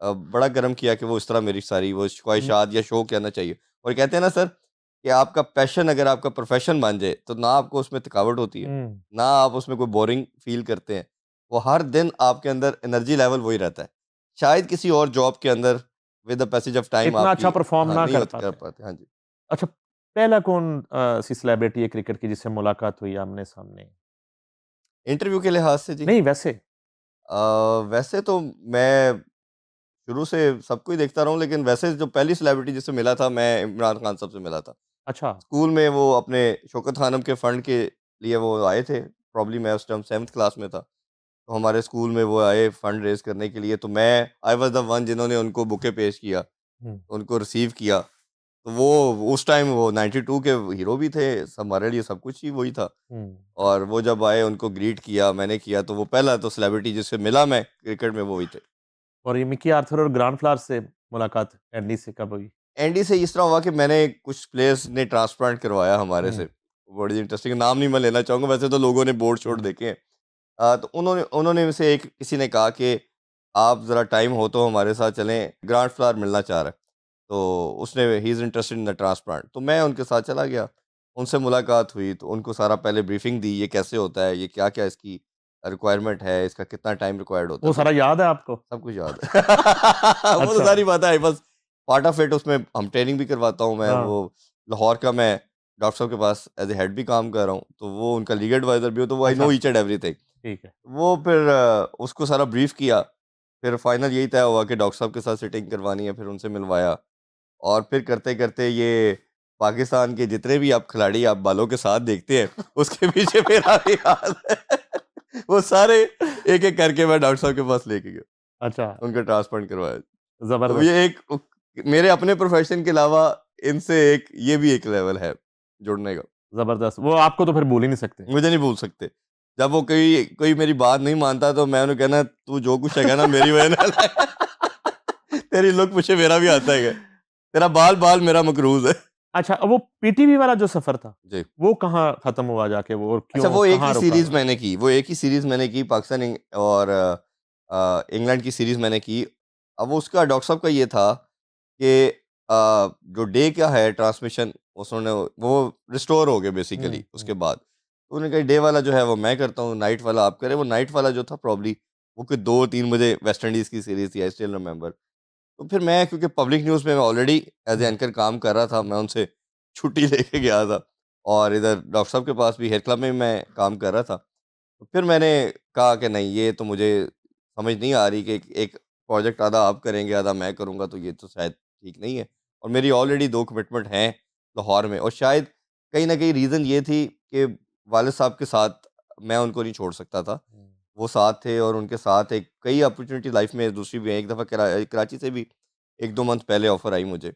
Speaker 2: बड़ा करम किया कि वो इस तरह मेरी सारी वो
Speaker 1: हुँ,
Speaker 2: ख्वाहिशात या शौक कहना चाहिए। और कहते हैं ना सर कि आपका पैशन अगर आपका प्रोफेशन बन जाए तो ना आपको उसमें थकावट होती है,
Speaker 1: हुँ।
Speaker 2: ना आप उसमें कोई बोरिंग फील करते हैं। वो हर दिन आपके अंदर एनर्जी लेवल वही रहता है। शायद किसी और जॉब के अंदर with the passage of time
Speaker 1: इतना अच्छा
Speaker 2: आपकी
Speaker 1: परफ़ॉर्म
Speaker 2: हाँ,
Speaker 1: ना
Speaker 2: नहीं
Speaker 1: कर
Speaker 2: होती कर
Speaker 1: पाते हैं।
Speaker 2: पाते। हाँ जी।
Speaker 1: अच्छा, पहला कौन सी सेलिब्रिटी है क्रिकेट की जिससे मुलाकात हुई आमने-सामने?
Speaker 2: इंटरव्यू के लिहाज से जी,
Speaker 1: नहीं वैसे?
Speaker 2: वैसे तो मैं शुरू से सबको ही देखता रहा हूँ, लेकिन वैसे जो पहली सेलिब्रिटी जिससे मिला था, मैं इमरान खान साहब से मिला था।
Speaker 1: अच्छा,
Speaker 2: स्कूल में वो अपने शौकत खानम के फंड के लिए वो आए थे, प्रॉब्ली मैं उस टाइम 7th क्लास में था। तो हमारे स्कूल में वो आए फंड रेज़ करने के लिए, तो मैं आई वाज़ द वन जिन्होंने उनको बुके पेश किया,
Speaker 1: हुँ,
Speaker 2: उनको रिसीव किया। तो वो उस टाइम वो 92 के हीरो भी थे, हमारे लिए सब कुछ ही वही था।
Speaker 1: हुँ।
Speaker 2: और वो जब आए उनको ग्रीट किया, मैंने किया, तो वो पहला तो सेलिब्रिटी जिससे मिला मैं क्रिकेट में वो वही थे।
Speaker 1: और ये मिकी आर्थर और ग्रांट फ्लावर से मुलाकात एंडी से कब हुई?
Speaker 2: एनडी से इस तरह हुआ कि मैंने कुछ प्लेयर्स ने ट्रांसप्लांट करवाया हमारे
Speaker 1: हुँ,
Speaker 2: से। बड़ी इंटरेस्टिंग, नाम नहीं मैं लेना चाहूँगा, वैसे तो लोगों ने बोर्ड-शोर्ड
Speaker 1: हुँ।
Speaker 2: देखे हैं। तो उन्होंने उन्होंने में से एक किसी ने कहा कि आप ज़रा टाइम हो तो हमारे साथ चलें, ग्रांट फ्लावर मिलना चाह रहा है। तो उसने he is interested in the transplant, तो मैं उनके साथ चला गया। उनसे मुलाकात हुई तो उनको सारा पहले ब्रीफिंग दी, ये कैसे होता है, ये क्या-क्या इसकी रिक्वायरमेंट है, इसका कितना टाइम रिक्वायर्ड होता
Speaker 1: वो
Speaker 2: है, तो
Speaker 1: सारा याद है आपको?
Speaker 2: सब कुछ याद है। वो तो
Speaker 1: अच्छा,
Speaker 2: सारी पता है, बस पार्ट ऑफ इट। उसमें हम ट्रेनिंग भी करवाता हूँ मैं,
Speaker 1: हाँ,
Speaker 2: वो लाहौर का मैं डॉक्टर साहब के पास एज़ ए हेड भी काम कर रहा हूँ, तो वो उनका लीग एडवाइज़र भी हो, तो वो आई
Speaker 1: अच्छा,
Speaker 2: नो ईच एंड एवरीथिंग।
Speaker 1: ठीक है।
Speaker 2: वो फिर उसको सारा ब्रीफ़ किया, फिर फाइनल यही तय हुआ कि डॉक्टर साहब के साथ सिटिंग करवानी है, फिर उनसे मिलवाया। और फिर करते-करते ये पाकिस्तान के जितने भी आप खिलाड़ी आप बालों के साथ देखते हैं, उसके पीछे मेरा भी हाथ है। वो सारे एक-एक करके मैं डॉक्टर साहब के पास लेके गया,
Speaker 1: अच्छा,
Speaker 2: उनका ट्रांसप्लांट करवाया। तो
Speaker 1: ज़बरदस्त,
Speaker 2: ये एक मेरे अपने प्रोफ़ेशन के अलावा इनसे एक ये भी एक लेवल है जुड़ने का।
Speaker 1: ज़बरदस्त। वो आपको तो फिर भूल ही नहीं सकते।
Speaker 2: मुझे नहीं भूल सकते। जब वो कोई कोई मेरी बात नहीं मानता तो मैं उन्हें कहना, तू जो कुछ हैगा ना मेरी वजह नाल है। तेरी लुक पीछे मेरा भी आता है। तेरा बाल-बाल मेरा मकरूज़ है।
Speaker 1: अच्छा, वो पीटीवी वाला जो सफ़र था,
Speaker 2: जी।
Speaker 1: वो कहाँ ख़त्म हुआ जाके वो और
Speaker 2: अच्छा,
Speaker 1: क्यों,
Speaker 2: वो एक
Speaker 1: कहाँ
Speaker 2: ही
Speaker 1: रुका
Speaker 2: सीरीज़
Speaker 1: वो?
Speaker 2: मैंने की, वो एक ही सीरीज़ मैंने की, पाकिस्तान और इंग्लैंड की सीरीज़ मैंने की। अब वो उसका डॉक्टर साहब का ये था कि जो डे का है ट्रांसमिशन, उन्होंने वो रिस्टोर हो गए बेसिकली
Speaker 1: हुँ,
Speaker 2: उसके
Speaker 1: हुँ।
Speaker 2: बाद। तो उन्होंने कहा डे वाला जो है वो मैं करता हूँ, नाइट वाला आप करें। वो नाइट वाला जो था प्रॉब्ली वो कोई 2-3 बजे वेस्ट इंडीज़ की सीरीज़ थी, आई स्टिल रिमेंबर। तो फिर मैं क्योंकि पब्लिक न्यूज़ में मैं already as a
Speaker 1: hmm,
Speaker 2: anchor काम कर रहा था, मैं उनसे छुट्टी लेके गया था और इधर डॉक्टर साहब के पास भी हेयर क्लब में मैं काम कर रहा था। तो फिर मैंने कहा कि नहीं, ये तो मुझे समझ नहीं आ रही कि एक प्रोजेक्ट आधा आप करेंगे, आधा मैं करूँगा, तो ये तो शायद ठीक नहीं है। और मेरी ऑलरेडी 2 कमिटमेंट हैं लाहौर में, और शायद कहीं न कहीं रीज़न ये थी कि वालिद साहब के साथ मैं उनको नहीं छोड़ सकता था।
Speaker 1: हुँ।
Speaker 2: वो साथ थे और उनके साथ एक कई अपॉर्च्युनिटी लाइफ़ में दूसरी भी हैं। एक दफ़ा कराची से भी 1-2 मंथ पहले ऑफ़र आई मुझे,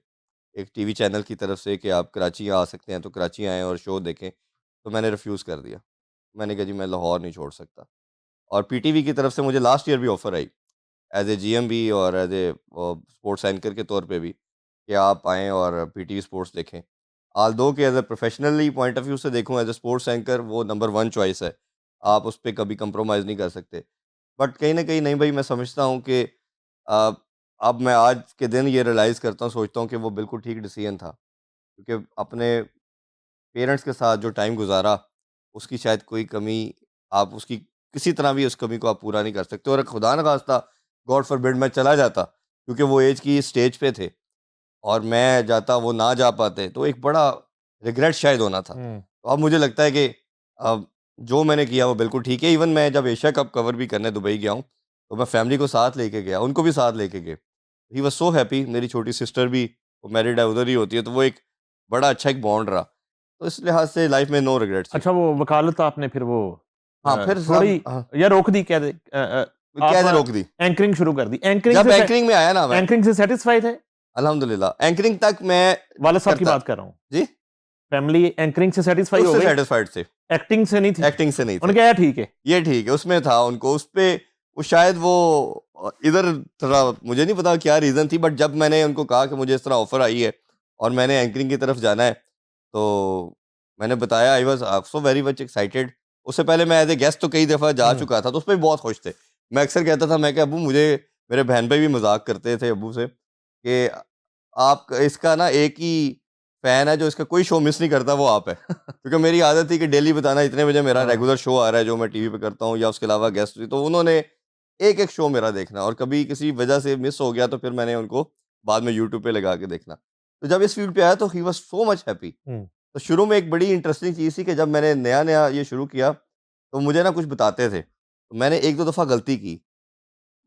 Speaker 2: एक टीवी चैनल की तरफ से कि आप कराची आ सकते हैं, तो कराची आएँ और शो देखें। तो मैंने रिफ्यूज़ कर दिया। मैंने कहा जी मैं लाहौर नहीं छोड़ सकता। और पीटीवी की तरफ से मुझे लास्ट ईयर भी offer I, as a GM भी और एज़ ए स्पोर्ट्स एंकर के तौर पे भी, कि आप आएँ और पीटीवी स्पोर्ट्स देखें। ऑल्दो कि as a professionally point of view से देखूँ, एज़ अ स्पोर्ट्स एंकर वो नंबर 1 चॉइस है। आप उस पे कभी कंप्रोमाइज़ नहीं कर सकते। बट कहीं न कहीं नहीं भई, मैं समझता हूँ कि अ, अब मैं आज के दिन ये रियलाइज़ करता हूँ, सोचता हूँ कि वो बिल्कुल ठीक डिसीज़न था। क्योंकि अपने पेरेंट्स के साथ जो टाइम गुज़ारा, उसकी शायद कोई कमी आप उसकी किसी तरह भी उस कमी को आप पूरा नहीं कर सकते। और खुदा न ख़ास्ता, गॉड फ़ॉरबिड, मैं चला जाता, क्योंकि वो एज की स्टेज पे थे और मैं जाता, वो ना जा पाते, तो एक बड़ा रिग्रेट शायद होना था।
Speaker 1: हुँ।
Speaker 2: तो अब मुझे लगता है कि जो मैंने किया वो बिल्कुल ठीक है। इवन मैं जब एशिया कप कवर भी करने दुबई गया हूँ, तो मैं फैमिली को साथ लेके गया, उनको भी साथ लेके गए। ही वाज़ सो हैप्पी। मेरी छोटी सिस्टर भी, वो मैरिड है, उधर ही होती है, तो वो एक बड़ा अच्छा एक बॉन्ड रहा। तो इस लिहाज से लाइफ़ में नो रिग्रेट्स जी।
Speaker 1: अच्छा वो वकालत आपने फिर वो
Speaker 2: हाँ, फिर
Speaker 1: छोड़ी
Speaker 2: सब
Speaker 1: या रोक दी कह दें आप
Speaker 2: कैसे रोक दी?
Speaker 1: एंकरिंग शुरू कर दी।
Speaker 2: जब एंकरिंग में आया ना मैं,
Speaker 1: एंकरिंग से सैटिस्फाई थे?
Speaker 2: अल्हम्दुलिल्लाह, एंकरिंग तक मैं
Speaker 1: वालिद साहब की
Speaker 2: करता।
Speaker 1: बात कर रहा हूँ।
Speaker 2: जी?
Speaker 1: फैमिली एंकरिंग से सैटिस्फाई हो
Speaker 2: उससे
Speaker 1: गई?
Speaker 2: सैटिस्फाइड थे,
Speaker 1: एक्टिंग से नहीं थी?
Speaker 2: एक्टिंग से नहीं थे।
Speaker 1: उन्होंने कहा यार ठीक है।
Speaker 2: ये ठीक है, उसमें था उनको, उसपे वो शायद वो इधर थोड़ा, मुझे नहीं पता क्या रीज़न थी, बट जब मैंने उनको कहा कि मुझे इस तरह ऑफ़र आई है और मैंने एंकरिंग की तरफ जाना है, तो मैंने बताया I was so very much excited. उससे पहले मैं एज ए गेस्ट तो कई दफ़ा जा चुका था, तो उस पे भी बहुत खुश थे। मैं अक्सर कहता था, मैं कि अब्बू मुझे, मेरे बहन भाई भी मज़ाक करते थे अब्बू से कि आप इसका ना एक ही फ़ैन है जो इसका कोई शो मिस नहीं करता, वो आप है। क्योंकि मेरी आदत थी कि डेली बताना इतने बजे मेरा
Speaker 1: हाँ,
Speaker 2: रेगुलर शो आ रहा है जो मैं टीवी पे करता हूँ, या उसके अलावा गेस्ट भी, तो उन्होंने एक-एक शो मेरा देखना, और कभी किसी वजह से मिस हो गया तो फिर मैंने उनको बाद में यूट्यूब पे लगा के देखना। तो जब इस फील्ड पे आया तो he was so much happy.
Speaker 1: हुँ,
Speaker 2: तो शुरू में एक बड़ी इंटरेस्टिंग चीज़ थी कि जब मैंने नया-नया ये शुरू किया, तो मुझे ना कुछ बताते थे। तो मैंने 1-2 दफ़ा गलती की।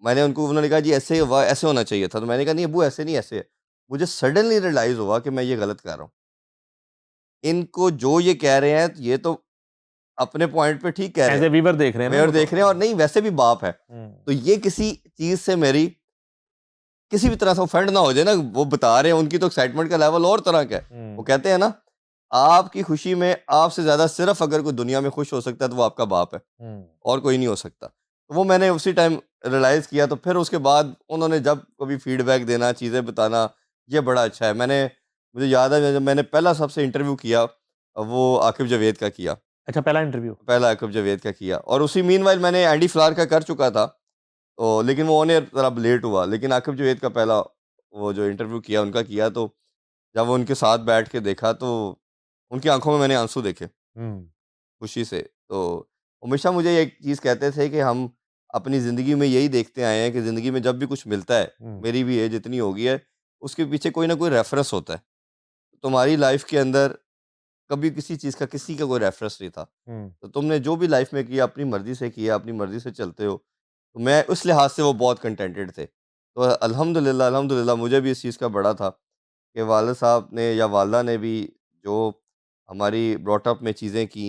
Speaker 2: मैंने उनको, उन्होंने कहा जी ऐसे हुआ, ऐसे होना चाहिए था। तो मैंने कहा नहीं अब्बू ऐसे नहीं, ऐसे है। मुझे सडनली रियलाइज़ हुआ कि मैं ये गलत कर रहा हूँ। इनको जो ये कह रहे हैं, ये तो अपने पॉइंट पे ठीक कह रहे
Speaker 1: एज़
Speaker 2: हैं।
Speaker 1: ए व्यूअर देख रहे हैं ना
Speaker 2: व्यूअर
Speaker 1: वो तो।
Speaker 2: देख रहे हैं, और नहीं वैसे भी बाप है।
Speaker 1: हुँ,
Speaker 2: तो ये किसी चीज़ से मेरी किसी भी तरह से ऑफेंड ना हो जाए ना, वो बता रहे हैं, उनकी तो एक्साइटमेंट का लेवल और तरह का है। वो
Speaker 1: हुँ,
Speaker 2: कहते हैं ना, आपकी खुशी में आपसे ज़्यादा सिर्फ़ अगर कोई दुनिया में खुश हो सकता है तो वो आपका बाप है,
Speaker 1: हुँ,
Speaker 2: और कोई नहीं हो सकता। तो वो मैंने उसी टाइम रियलाइज़ किया, तो फिर उसके बाद उन्होंने जब कभी फीडबैक देना, चीज़ें बताना, ये बड़ा अच्छा है। मुझे याद है जब मैंने पहला सबसे इंटरव्यू किया, वो आकिब जावेद का किया।
Speaker 1: अच्छा पहला इंटरव्यू?
Speaker 2: पहला आकिब जावेद का किया, और उसी मीनवाइल मैंने एंडी फ्लावर का कर चुका था। तो लेकिन वो ऑन एयर ज़रा लेट हुआ। लेकिन आकिब जावेद का पहला वो जो इंटरव्यू किया उनका किया, तो जब वो उनके साथ बैठ के देखा, तो उनकी आँखों में मैंने आंसू देखे,
Speaker 1: हुँ,
Speaker 2: खुशी से। तो हमेशा मुझे एक चीज़ कहते थे कि हम अपनी ज़िंदगी में यही देखते आए हैं कि ज़िंदगी में जब भी कुछ मिलता है,
Speaker 1: हुँ,
Speaker 2: मेरी भी एज इतनी हो गई है, उसके पीछे कोई ना कोई रेफ़रेंस होता है। तुम्हारी लाइफ़ के अंदर कभी किसी चीज़ का, किसी का कोई रेफ़रेंस नहीं था।
Speaker 1: हुँ,
Speaker 2: तो तुमने जो भी लाइफ़ में किया अपनी मर्ज़ी से किया, अपनी मर्ज़ी से चलते हो। तो मैं उस लिहाज से वो बहुत कंटेंटेड थे। तो अल्हम्दुलिल्लाह, अल्हम्दुलिल्लाह मुझे भी इस चीज़ का बड़ा था कि वालिद साहब ने या वालिदा ने भी जो हमारी ब्रॉट अप में चीज़ें की,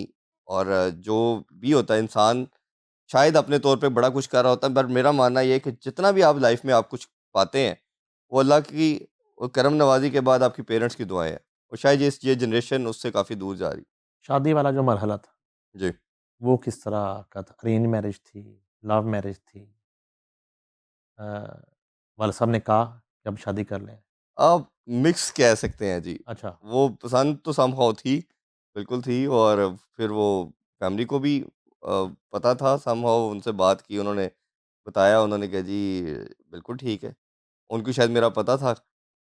Speaker 2: और जो भी होता है इंसान शायद अपने तौर पे बड़ा कुछ कर रहा होता है, पर मेरा मानना ये है कि जितना भी आप लाइफ़ में आप कुछ पाते हैं, वो अल्लाह की वो करम नवाज़ी के बाद आपकी पेरेंट्स की दुआएँ हैं। और शायद ये जनरेशन उससे काफ़ी दूर जा रही।
Speaker 1: शादी वाला जो मरहला था,
Speaker 2: जी।
Speaker 1: वो किस तरह का था? अरेंज मैरिज थी, लव मैरिज थी? अ, वाला साहब ने कहा कि अब शादी कर लें?
Speaker 2: आप मिक्स कह सकते हैं जी।
Speaker 1: अच्छा,
Speaker 2: वो पसंद तो समहाउ थी, बिल्कुल थी, और फिर वो फैमिली को भी पता था समहाउ, उनसे बात की, उन्होंने बताया, उन्होंने कहा जी बिल्कुल ठीक है। उनको शायद मेरा पता था,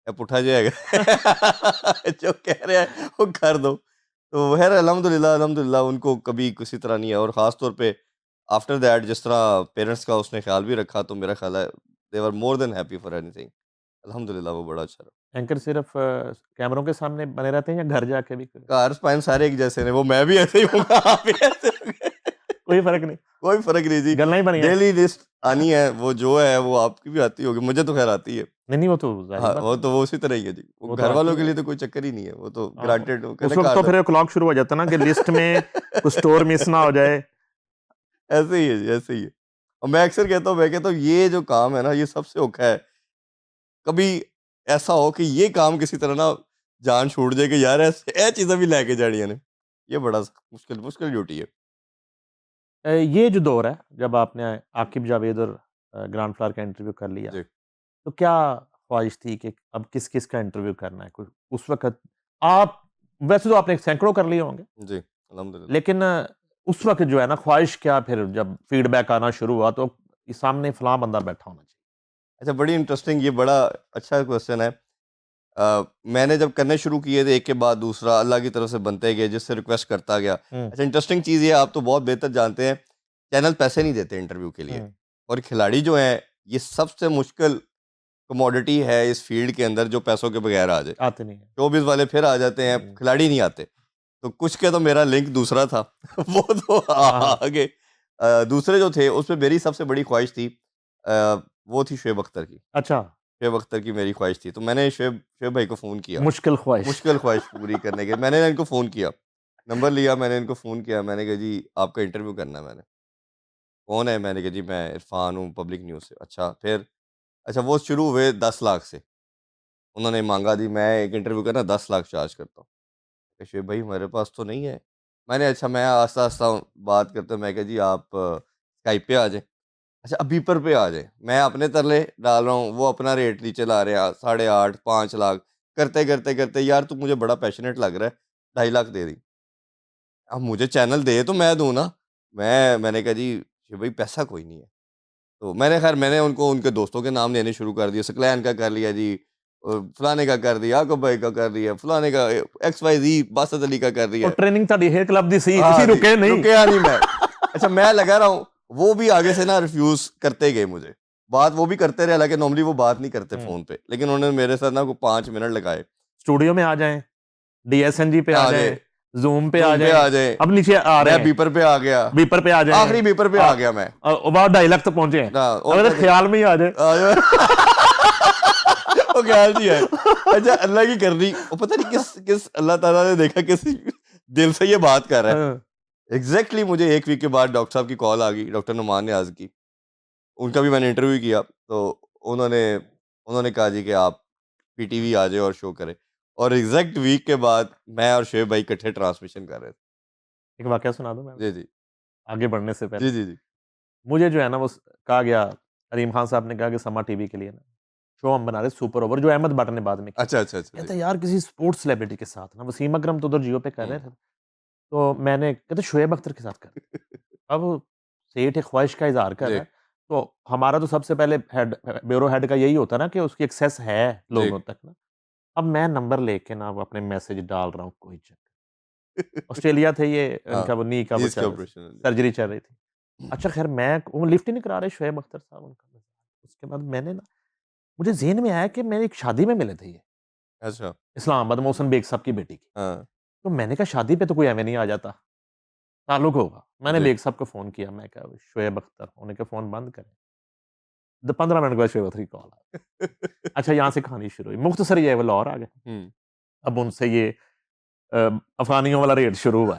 Speaker 2: "ए पुट्ठा जो हैगा जो कह रहा है वो कर दो।" तो ख़ैर अल्हम्दुलिल्लाह, अल्हम्दुलिल्लाह उनको कभी किसी तरह नहीं है, और ख़ास तौर पे आफ्टर दैट जिस तरह पेरेंट्स का उसने ख़्याल भी रखा, तो मेरा ख़्याल है they were more than happy for anything. अल्हम्दुलिल्लाह वो बड़ा अच्छा रहा।
Speaker 1: एंकर सिर्फ़ कैमरों के सामने बने रहते हैं या घर जाके भी
Speaker 2: कार स्पाइन सारे एक जैसे ने, वो मैं भी ऐसे ही हूँ, आप भी ऐसे होंगे।
Speaker 1: कोई फ़र्क नहीं,
Speaker 2: कोई फ़र्क नहीं जी।
Speaker 1: गल्लां ही बनियाँ?
Speaker 2: डेली लिस्ट आनी है, वो जो है वो आपकी भी आती होगी, मुझे तो ख़ैर आती है।
Speaker 1: नहीं, नहीं वो तो ज़ाहिर
Speaker 2: हाँ,
Speaker 1: बात
Speaker 2: वो
Speaker 1: है,
Speaker 2: तो वो उसी तरह ही है जी। वो
Speaker 1: वो तो
Speaker 2: घर
Speaker 1: आती
Speaker 2: वालों
Speaker 1: है।
Speaker 2: के लिए तो कोई चक्कर ही नहीं है, वो तो
Speaker 1: हाँ,
Speaker 2: ग्रांटेड, वो
Speaker 1: उस
Speaker 2: कहते
Speaker 1: वक़्त
Speaker 2: कार
Speaker 1: तो
Speaker 2: लो।
Speaker 1: फिर क्लॉक शुरू हो जाता है ना कि लिस्ट में कुछ स्टोर मिस ना हो जाए।
Speaker 2: ऐसे ही है जी, ऐसे ही है। और मैं अक्सर कहता हूँ, मैं कहता हूँ ये जो काम है ना, ये सबसे औखा है। कभी ऐसा हो कि ये काम किसी तरह ना जान छूट जाए कि यार ऐसे ये चीज़ां भी लेके जानियां ने। ये बड़ा मुश्किल मुश्किल ड्यूटी है।
Speaker 1: ये जो दौर है, जब आपने आकिब जावेद और ग्रांड फ्लोर का इंटरव्यू कर लिया,
Speaker 2: जी,
Speaker 1: तो क्या ख्वाहिश थी कि अब किस-किस का इंटरव्यू करना है? कोई उस वक़्त आप वैसे तो आपने सैकड़ों कर लिए होंगे,
Speaker 2: जी, अल्हम्दुलिल्लाह।
Speaker 1: लेकिन उस वक़्त जो है ना ख्वाहिश क्या फिर जब फीडबैक आना शुरू हुआ तो सामने फलाँ बंदा बैठा होना चाहिए?
Speaker 2: अच्छा, बड़ी इंटरेस्टिंग, ये बड़ा अच्छा क्वेश्चन है। मैंने जब करने शुरू किए थे, एक के बाद दूसरा अल्लाह की तरफ से बनते गए, जिससे रिक्वेस्ट करता गया।
Speaker 1: हुँ,
Speaker 2: अच्छा, इंटरेस्टिंग चीज़ ये आप तो बहुत बेहतर जानते हैं, चैनल पैसे नहीं देते इंटरव्यू के लिए,
Speaker 1: हुँ,
Speaker 2: और खिलाड़ी जो हैं, ये सबसे मुश्किल कमोडिटी है इस फील्ड के अंदर जो पैसों के बगैर आ जाए।
Speaker 1: आते नहीं हैं।
Speaker 2: शोबिज़ वाले फिर आ जाते हैं,
Speaker 1: हुँ,
Speaker 2: खिलाड़ी नहीं आते। तो कुछ के तो मेरा लिंक दूसरा था वो तो
Speaker 1: हाँ, हाँ।
Speaker 2: आगे दूसरे जो थे उसमें मेरी सबसे बड़ी ख्वाहिश थी, वो थी शुएब अख्तर की।
Speaker 1: अच्छा,
Speaker 2: शुएब अख्तर की मेरी ख्वाहिश थी। तो मैंने शुएब शुएब भाई को फ़ोन किया,
Speaker 1: मुश्किल ख्वाहिश।
Speaker 2: मुश्किल ख्वाहिश पूरी करने के मैंने इनको फ़ोन किया। नंबर लिया, मैंने इनको फ़ोन किया, मैंने कहा जी आपका इंटरव्यू करना है मैंने। कौन है? मैंने कहा जी मैं इरफ़ान हूँ पब्लिक न्यूज़ से। अच्छा फिर? अच्छा, वो शुरू हुए 10 लाख से। उन्होंने माँगा जी मैं एक इंटरव्यू का ना 10 लाख चार्ज करता हूँ। शुएब भाई हमारे पास तो नहीं है। मैंने अच्छा मैं आस्ता-आस्ता बात करते हुए मैं कहा जी आप स्काइप पे आ जाएँ। अच्छा, अब बीपर पे आ जाएँ। मैं अपने तरले डाल रहा हूँ, वो अपना रेट नीचे ला रहे हैं, 8.5 5 लाख करते, करते, करते यार तू मुझे बड़ा पैशनेट लग रहा है, 2.5 लाख दे दी। अब मुझे चैनल दे तो मैं दूँ ना। मैंने कहा जी भाई पैसा कोई नहीं है। तो मैंने उनको उनके दोस्तों के नाम लेने शुरू कर दिए, सकलैन का कर लिया जी, फलाने का कर दिया, याकूब भाई का कर दिया, फलाने का XYZ बासत अली का कर दिया
Speaker 1: और
Speaker 2: है।
Speaker 1: ट्रेनिंग ਤੁਹਾਡੀ हेयर क्लब ਦੀ ਸੀ
Speaker 2: हाँ
Speaker 1: ਤੁਸੀਂ
Speaker 2: जी,
Speaker 1: रुके नहीं
Speaker 2: रुके नहीं मैं। अच्छा मैं लगा रहा हूँ, वो भी आगे से ना रिफ्यूज़ करते गए मुझे। बात वो भी करते रहे, हालाँकि नॉर्मली वो बात नहीं करते फ़ोन पे, लेकिन उन्होंने मेरे साथ ना को 5 मिनट लगाए।
Speaker 1: स्टूडियो में आ जाएं, DSNG पे आ
Speaker 2: आ
Speaker 1: जाएं,
Speaker 2: जाए,
Speaker 1: जूम पे आ
Speaker 2: ज़ूम पे
Speaker 1: जाएं,
Speaker 2: आ जाए,
Speaker 1: अब नीचे आ रहे
Speaker 2: मैं
Speaker 1: हैं,
Speaker 2: बीपर पे आ गया,
Speaker 1: बीपर पे आ जाएं,
Speaker 2: आखिरी बीपर पे आ गया मैं।
Speaker 1: और बाद 2.5 लाख तक पहुंचे हैं,
Speaker 2: हाँ, और
Speaker 1: अगर
Speaker 2: कहते
Speaker 1: ख्याल में ही आ जाए
Speaker 2: वो ख्याल नहीं है। अच्छा अल्लाह की करनी, वो पता नहीं किस अल्लाह ताला ने देखा किस दिल से ये बात कर रहा है।
Speaker 1: हाँ,
Speaker 2: एग्जैक्टली मुझे 1 वीक के बाद डॉक्टर साहब की कॉल आ गई, डॉक्टर नुमान नियाज़ की। उनका भी मैंने इंटरव्यू किया, तो उन्होंने उन्होंने कहा जी कि आप PTV आ जाए और शो करें। और एग्जैक्ट वीक के बाद मैं और शोएब भाई इकट्ठे ट्रांसमिशन कर रहे थे।
Speaker 1: एक वाकया सुना दूं मैं
Speaker 2: जी, जी।
Speaker 1: आगे बढ़ने से
Speaker 2: जी,
Speaker 1: पहले।
Speaker 2: जी, जी।
Speaker 1: मुझे जो है ना वो कहा गया, अलीम खान साहब ने कहा कि समा टीवी के लिए ना शो हम बना रहे सुपर ओवर, जो अहमद बट ने बाद में किया।
Speaker 2: अच्छा, अच्छा, अच्छा जी।
Speaker 1: कहते यार किसी स्पोर्ट्स सेलिब्रिटी के साथ ना, वसीम अकरम तो उधर जियो पे कर रहे
Speaker 2: हुँ।
Speaker 1: थे, तो मैंने कहते शोएब अख्तर के साथ कर। अब सेठ एक ख्वाहिश का इज़हार कर
Speaker 2: जी,
Speaker 1: रहा है, तो हमारा तो सबसे पहले ब्यूरो हेड का यही होता है ना कि उसकी एक्सेस है
Speaker 2: जी।
Speaker 1: लोगों तक ना। अब मैं नंबर लेके ना वो अपने मैसेज डाल रहा हूँ, कोई चक्कर। ऑस्ट्रेलिया थे ये,
Speaker 2: हाँ,
Speaker 1: उनका वो नी का वो
Speaker 2: इसके
Speaker 1: चल
Speaker 2: ऑपरेशन जी।
Speaker 1: सर्जरी चल रही थी। अच्छा ख़ैर मैं वो लिफ्ट ही नहीं करा रहे शोएब अख्तर साहब उनका। उसके बाद मैंने ना मुझे ज़हन में आया कि मेरी एक शादी में मिले थे ये,
Speaker 2: अच्छा,
Speaker 1: इस्लामाबाद मोहसिन बेग साहब की बेटी की।
Speaker 2: हाँ,
Speaker 1: तो मैंने कहा शादी पे तो कोई एवे नहीं आ जाता, ताल्लुक होगा। मैंने
Speaker 2: जी।
Speaker 1: बेग साहब को फ़ोन किया, मैं कहा शोएब अख्तर, उन्होंने कहा फ़ोन बंद करें। 15 मिनट के बाद शोएब अख्तर की कॉल आ गई। अच्छा यहाँ से कहानी शुरू हुई। मुख्तसर ये है वो लाहौर आ गए।
Speaker 2: हुँ।
Speaker 1: अब उनसे ये अ, अफ़गानियों वाला रेड शुरू हुआ।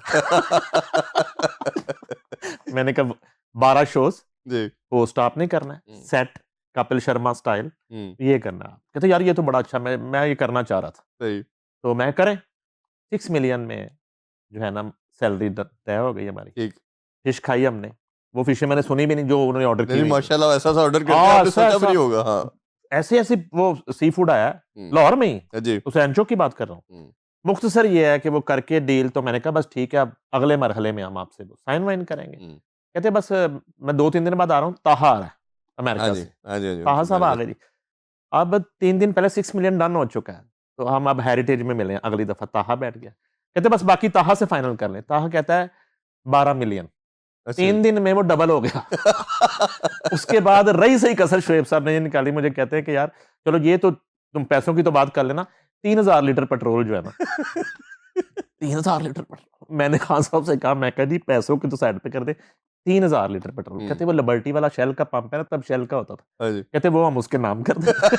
Speaker 1: मैंने कहा 12 शोज़
Speaker 2: जी।
Speaker 1: होस्ट आपने करना है,
Speaker 2: हुँ,
Speaker 1: सेट कपिल शर्मा स्टाइल
Speaker 2: हुँ,
Speaker 1: ये करना है। कहते यार ये तो बड़ा अच्छा मैं ये करना चाह रहा था।
Speaker 2: सही,
Speaker 1: तो मैं करें 6 मिलियन में जो है ना सैलरी तय हो गई हमारी।
Speaker 2: ठीक।
Speaker 1: फिश खाई हमने। वो फिशें मैंने सुनी भी नहीं जो उन्होंने ऑर्डर
Speaker 2: नहीं,
Speaker 1: की
Speaker 2: नहीं
Speaker 1: हुई थी।
Speaker 2: माशाल्लाह ऐसा-ऐसा ऑर्डर करते हैं आपने
Speaker 1: ऐसा
Speaker 2: सोचा भी
Speaker 1: ऐसा
Speaker 2: नहीं होगा। हाँ।
Speaker 1: ऐसे-ऐसे वो सी फूड आया है,
Speaker 2: हुँ,
Speaker 1: लाहौर में ही,
Speaker 2: जी।
Speaker 1: उस एंचो की बात कर रहा हूँ।
Speaker 2: हुँ,
Speaker 1: मुख्तसर ये है कि वो करके डील तो मैंने कहा बस ठीक है अब अगले मरहले में हम आपसे साइन वाइन करेंगे।
Speaker 2: हुँ।
Speaker 1: कहते बस मैं 2-3 दिन बाद आ रहा हूँ, ताहा आ रहा है
Speaker 2: हाँ
Speaker 1: अमेरिका
Speaker 2: जी,
Speaker 1: से।
Speaker 2: हाँ जी, हाँ जी,
Speaker 1: ताहा
Speaker 2: उनके
Speaker 1: साहब आ
Speaker 2: मैनेजर।
Speaker 1: गए जी। अब 3 दिन पहले 6 मिलियन डन हो चुका है। तो हम अब हेरिटेज में मिले हैं अगली दफ़ा ताहा बैठ गया। कहते बस बाकी ताहा से फाइनल कर लें। ताहा कहता है 12 मिलियन।
Speaker 2: अच्छा
Speaker 1: 3
Speaker 2: जी।
Speaker 1: दिन में वो डबल हो गया। उसके बाद रही सही कसर शोएब साहब ने ये निकाली, मुझे कहते हैं कि यार चलो ये तो तुम पैसों की तो बात कर लेना, 3000 लीटर पेट्रोल जो है ना 3000 लीटर पेट्रोल। मैंने खान साहब से कहा, मैं कहा जी पैसों की तो साइड पे कर दे, 3000 लीटर पेट्रोल।
Speaker 2: हुँ,
Speaker 1: कहते वो लिबर्टी वाला शेल का पंप है ना, तब शेल का होता था।
Speaker 2: हाँ जी।
Speaker 1: कहते वो हम उसके नाम कर देते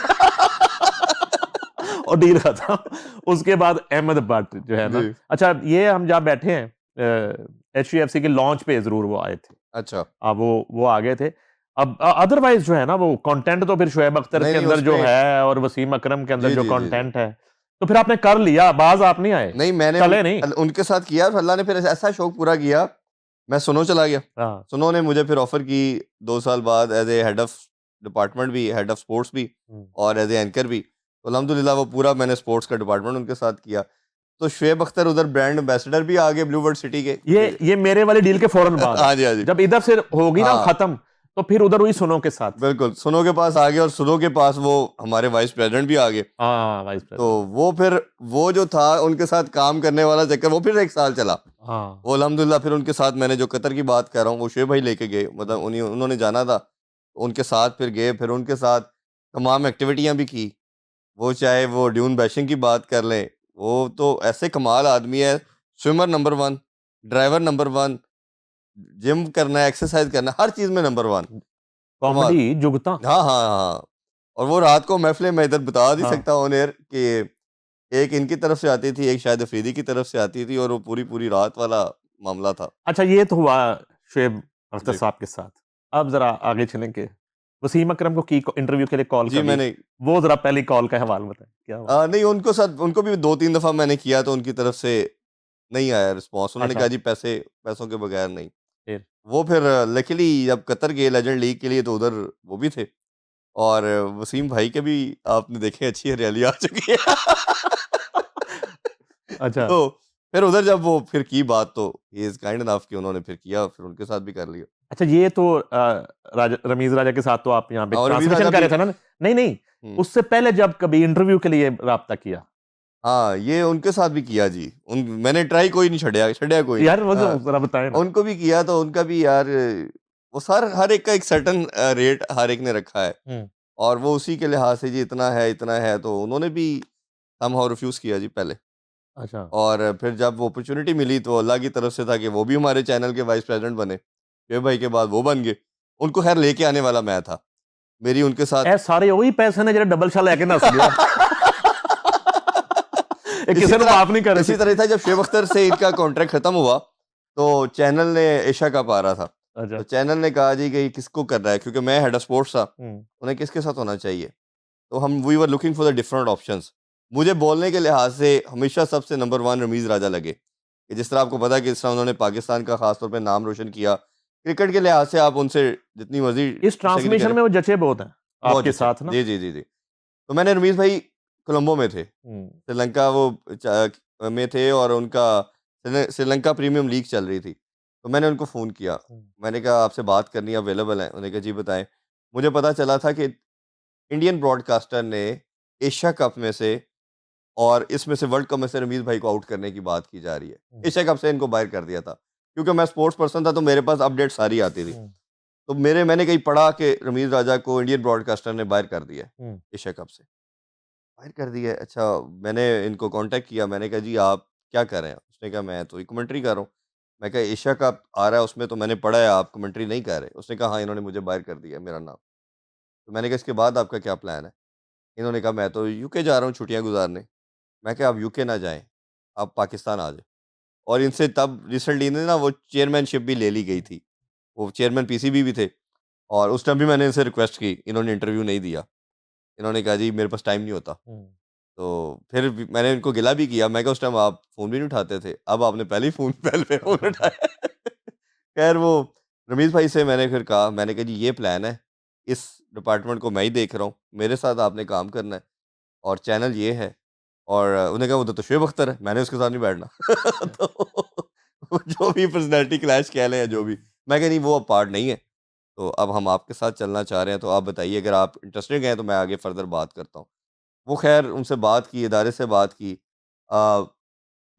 Speaker 1: और डील खत्म। उसके बाद अहमद बट जो है ना,
Speaker 2: जी,
Speaker 1: अच्छा ये हम जहाँ बैठे हैं HUFC के लॉन्च पे जरूर वो आए थे।
Speaker 2: अच्छा।
Speaker 1: अब वो आ गए थे। अब अदरवाइज़ जो है ना वो कंटेंट तो फिर शोएब अख्तर
Speaker 2: नहीं,
Speaker 1: के
Speaker 2: नहीं
Speaker 1: अंदर जो
Speaker 2: उसमें
Speaker 1: है और वसीम अकरम के अंदर
Speaker 2: जी,
Speaker 1: जो
Speaker 2: जी, जी, जी।
Speaker 1: कंटेंट है, तो फिर आपने कर लिया, बाज़ आप नहीं आए,
Speaker 2: नहीं मैंने
Speaker 1: चले नहीं।
Speaker 2: उनके साथ किया और अल्लाह ने फिर ऐसा शौक पूरा किया, मैं सुनो चला गया।
Speaker 1: हाँ,
Speaker 2: सुनो ने मुझे फिर ऑफ़र की 2 साल बाद as a head of department भी, हेड ऑफ़ स्पोर्ट्स भी
Speaker 1: हुँ।
Speaker 2: और एज़ ए एंकर भी। तो अल्हम्दुलिल्लाह वो पूरा मैंने स्पोर्ट्स का डिपार्टमेंट उनके साथ किया। तो शुएब अख्तर उधर ब्रांड एम्बेसडर भी आ गए ब्लू वर्ल्ड सिटी के।
Speaker 1: ये मेरे वाली डील के फ़ौरन बाद है।
Speaker 2: हाँ जी, हाँ जी।
Speaker 1: जब इधर से होगी ना
Speaker 2: हाँ।
Speaker 1: खत्म, तो फिर उधर हुई सुनो के साथ।
Speaker 2: बिल्कुल, सुनो के पास आ गए और सुनो के पास वो हमारे वाइस प्रेज़िडेंट भी आ गए।
Speaker 1: हाँ, वाइस
Speaker 2: तो
Speaker 1: प्रेज़िडेंट।
Speaker 2: वो फिर वो जो था उनके साथ काम करने वाला चक्कर वो फिर 1 साल चला।
Speaker 1: हाँ।
Speaker 2: वो अल्हम्दुलिल्लाह फिर उनके साथ मैंने जो कतर की बात कर रहा हूँ वो शुएब भाई लेके गए। मतलब उन्होंने जाना था, उनके साथ फिर गए, फिर उनके साथ तमाम एक्टिविटियाँ भी की। वो चाहे वो ड्यून बैशिंग की बात कर लें, वो तो ऐसे कमाल आदमी है, swimmer number 1, driver number 1, gym करना है, एक्सरसाइज़ करना है, हर चीज़ में नंबर 1 कमाल।
Speaker 1: कॉमेडी जुगता।
Speaker 2: हाँ, हाँ, हाँ। और वो रात को महफ़िलें मैं इधर बता नहीं
Speaker 1: हाँ।
Speaker 2: सकता ऑन एयर कि एक इनकी तरफ से आती थी, एक शायद अफ़रीदी की तरफ से आती थी और वो पूरी-पूरी रात वाला मामला था।
Speaker 1: अच्छा ये तो हुआ शोएब अख्तर
Speaker 2: जी।
Speaker 1: साहब के साथ। अब ज़रा आगे चलें कि वसीम अकरम को की इंटरव्यू के लिए कॉल
Speaker 2: जी,
Speaker 1: करी,
Speaker 2: मैंने
Speaker 1: वो ज़रा पहली कॉल का हवाल बताएँ, क्या हुआ?
Speaker 2: नहीं उनको भी 2-3 दफ़ा मैंने किया तो उनकी तरफ से नहीं आया रिस्पॉन्स। उन्होंने कहा
Speaker 1: अच्छा,
Speaker 2: जी पैसों के बगैर नहीं।
Speaker 1: फिर?
Speaker 2: वो फिर लकीली जब कतर गए लेजेंड लीग के लिए तो उधर वो भी थे और वसीम भाई के भी आपने देखे अच्छी हरियाली आ चुकी है।
Speaker 1: अच्छा,
Speaker 2: तो फिर उधर जब वो फिर की बात तो ही इज काइंड इनफ कि उन्होंने फिर किया, फिर उनके साथ भी कर लिया।
Speaker 1: अच्छा, ये तो रमीज राजा के साथ तो आप यहाँ पे
Speaker 2: और रमीज
Speaker 1: ट्रांसमिशन
Speaker 2: राजा
Speaker 1: कर
Speaker 2: भी
Speaker 1: रहे थे ना? नहीं नहीं,
Speaker 2: हम्म,
Speaker 1: उससे पहले जब कभी इंटरव्यू के लिए राब्ता किया?
Speaker 2: हाँ ये उनके साथ भी किया जी। मैंने ट्राई कोई नहीं छड़िया छड़िया कोई नहीं।
Speaker 1: यार वो
Speaker 2: हाँ,
Speaker 1: जरा बताएं ना।
Speaker 2: उनको भी किया तो उनका भी यार वो हर एक का एक सर्टन रेट हर एक ने रखा है,
Speaker 1: हम्म,
Speaker 2: और वो उसी के लिहाज से जी इतना है तो उन्होंने भी समहाउ रिफ्यूज किया जी पहले।
Speaker 1: अच्छा।
Speaker 2: और फिर जब वो अपॉर्चुनिटी मिली तो अल्लाह की तरफ से था कि वो भी हमारे चैनल के वाइस प्रेसिडेंट बने। शुएब भाई के बाद वो बन गए। उनको खैर लेके आने वाला मैं था। मेरी उनके साथ
Speaker 1: ए सारे वही पैसे ने ਜਿਹੜੇ डबल शा लेके नस गया। ਇਹ
Speaker 2: इसी
Speaker 1: ਕਿਸੇ ਨੂੰ
Speaker 2: तरह
Speaker 1: माफ नहीं कर रही
Speaker 2: इसी
Speaker 1: थी।
Speaker 2: तरह था जब शुएब अख्तर से इनका कॉन्ट्रैक्ट खत्म हुआ तो चैनल ने एशिया कप आ रहा था।
Speaker 1: अच्छा।
Speaker 2: तो चैनल ने कहा जी कि ये किसको कर रहा है, क्योंकि मैं हेड ऑफ स्पोर्ट्स था,
Speaker 1: हम्म,
Speaker 2: उन्हें किसके साथ होना चाहिए। तो हम we were looking for the different options. मुझे बोलने के लिहाज से हमेशा सबसे नंबर वन रमीज राजा लगे कि जिस तरह आपको पता है कि जिस तरह उन्होंने पाकिस्तान का खासतौर पे नाम रोशन किया, क्रिकेट के लिहाज से आप उनसे जितनी मर्जी
Speaker 1: इस
Speaker 2: डिसएग्री
Speaker 1: ट्रांसमिशन
Speaker 2: करें,
Speaker 1: में वो जचे बहुत हैं
Speaker 2: बहुत
Speaker 1: आपके
Speaker 2: अच्छे।
Speaker 1: साथ ना।
Speaker 2: जी जी जी जी। तो मैंने रमीज भाई कोलंबो में थे,
Speaker 1: हम्म,
Speaker 2: श्रीलंका वो में थे, और उनका श्रीलंका प्रीमियम लीग चल रही थी। तो मैंने उनको फ़ोन किया,
Speaker 1: हम्म,
Speaker 2: मैंने कहा आपसे बात करनी अवेलेबल है? उन्होंने कहा जी बताएं। मुझे पता चला था कि इंडियन ब्रॉडकास्टर ने एशिया कप में से और इसमें से वर्ल्ड कप में से रमीज़ भाई को आउट करने की बात की जा रही है।
Speaker 1: हम्म,
Speaker 2: एशिया कप से इनको बाहर कर दिया था। क्योंकि मैं स्पोर्ट्स पर्सन था तो मेरे पास अपडेट सारी आती थी।
Speaker 1: हम्म,
Speaker 2: तो मैंने कहीं पढ़ा कि रमीज़ राजा को इंडियन ब्रॉडकास्टर ने बाहर कर दिया है
Speaker 1: हम्म,
Speaker 2: एशिया कप से। बाहर कर दिया है, अच्छा। मैंने इनको कॉन्टैक्ट किया, मैंने कहा जी आप क्या कर रहे हैं? उसने कहा मैं तो कमेंट्री कर रहा हूँ। मैं कहा एशिया कप आ रहा है उसमें तो मैंने पढ़ा है आप कमेंट्री नहीं कर रहे। उसने कहा हाँ इन्होंने मुझे बाहर कर दिया है, मेरा नाम। तो मैंने कहा इसके बाद आपका क्या प्लान है? इन्होंने कहा मैं तो यूके जा रहा हूँ छुट्टियाँ गुज़ारने। मैं कहा आप यूके ना जाएँ, आप पाकिस्तान आ जाएँ। और इनसे तब रिसेंटली इन्हें ना वो चेयरमैनशिप भी ले ली गई थी। वो चेयरमैन पीसीबी भी थे, और उस टाइम भी मैंने इनसे रिक्वेस्ट की, इन्होंने इंटरव्यू नहीं दिया। इन्होंने कहा जी मेरे पास टाइम नहीं होता।
Speaker 1: हम्म।
Speaker 2: तो फिर भी मैंने इनको गिला भी किया, मैं कहा उस टाइम आप फ़ोन भी नहीं उठाते थे, अब आपने पहले ही पहले फ़ोन उठाया। खैर वो रमीज़ भाई से मैंने फिर कहा, मैंने कहा जी ये प्लान है, इस डिपार्टमेंट को मैं ही देख रहा हूँ, मेरे साथ आपने काम करना है, और चैनल ये है। और उन्होंने कहा उधर तो शुएब अख्तर है, मैंने उसके साथ नहीं बैठना। तो वो जो भी पर्सनैलिटी क्लैश कह लें या जो भी, मैं कहा नहीं वो अब पार्ट नहीं है। तो अब हम आपके साथ चलना चाह रहे हैं, तो आप बताइए अगर आप इंटरेस्टेड हैं तो मैं आगे फर्दर बात करता हूँ। वो ख़ैर उनसे बात की, इदारे से बात की। अ,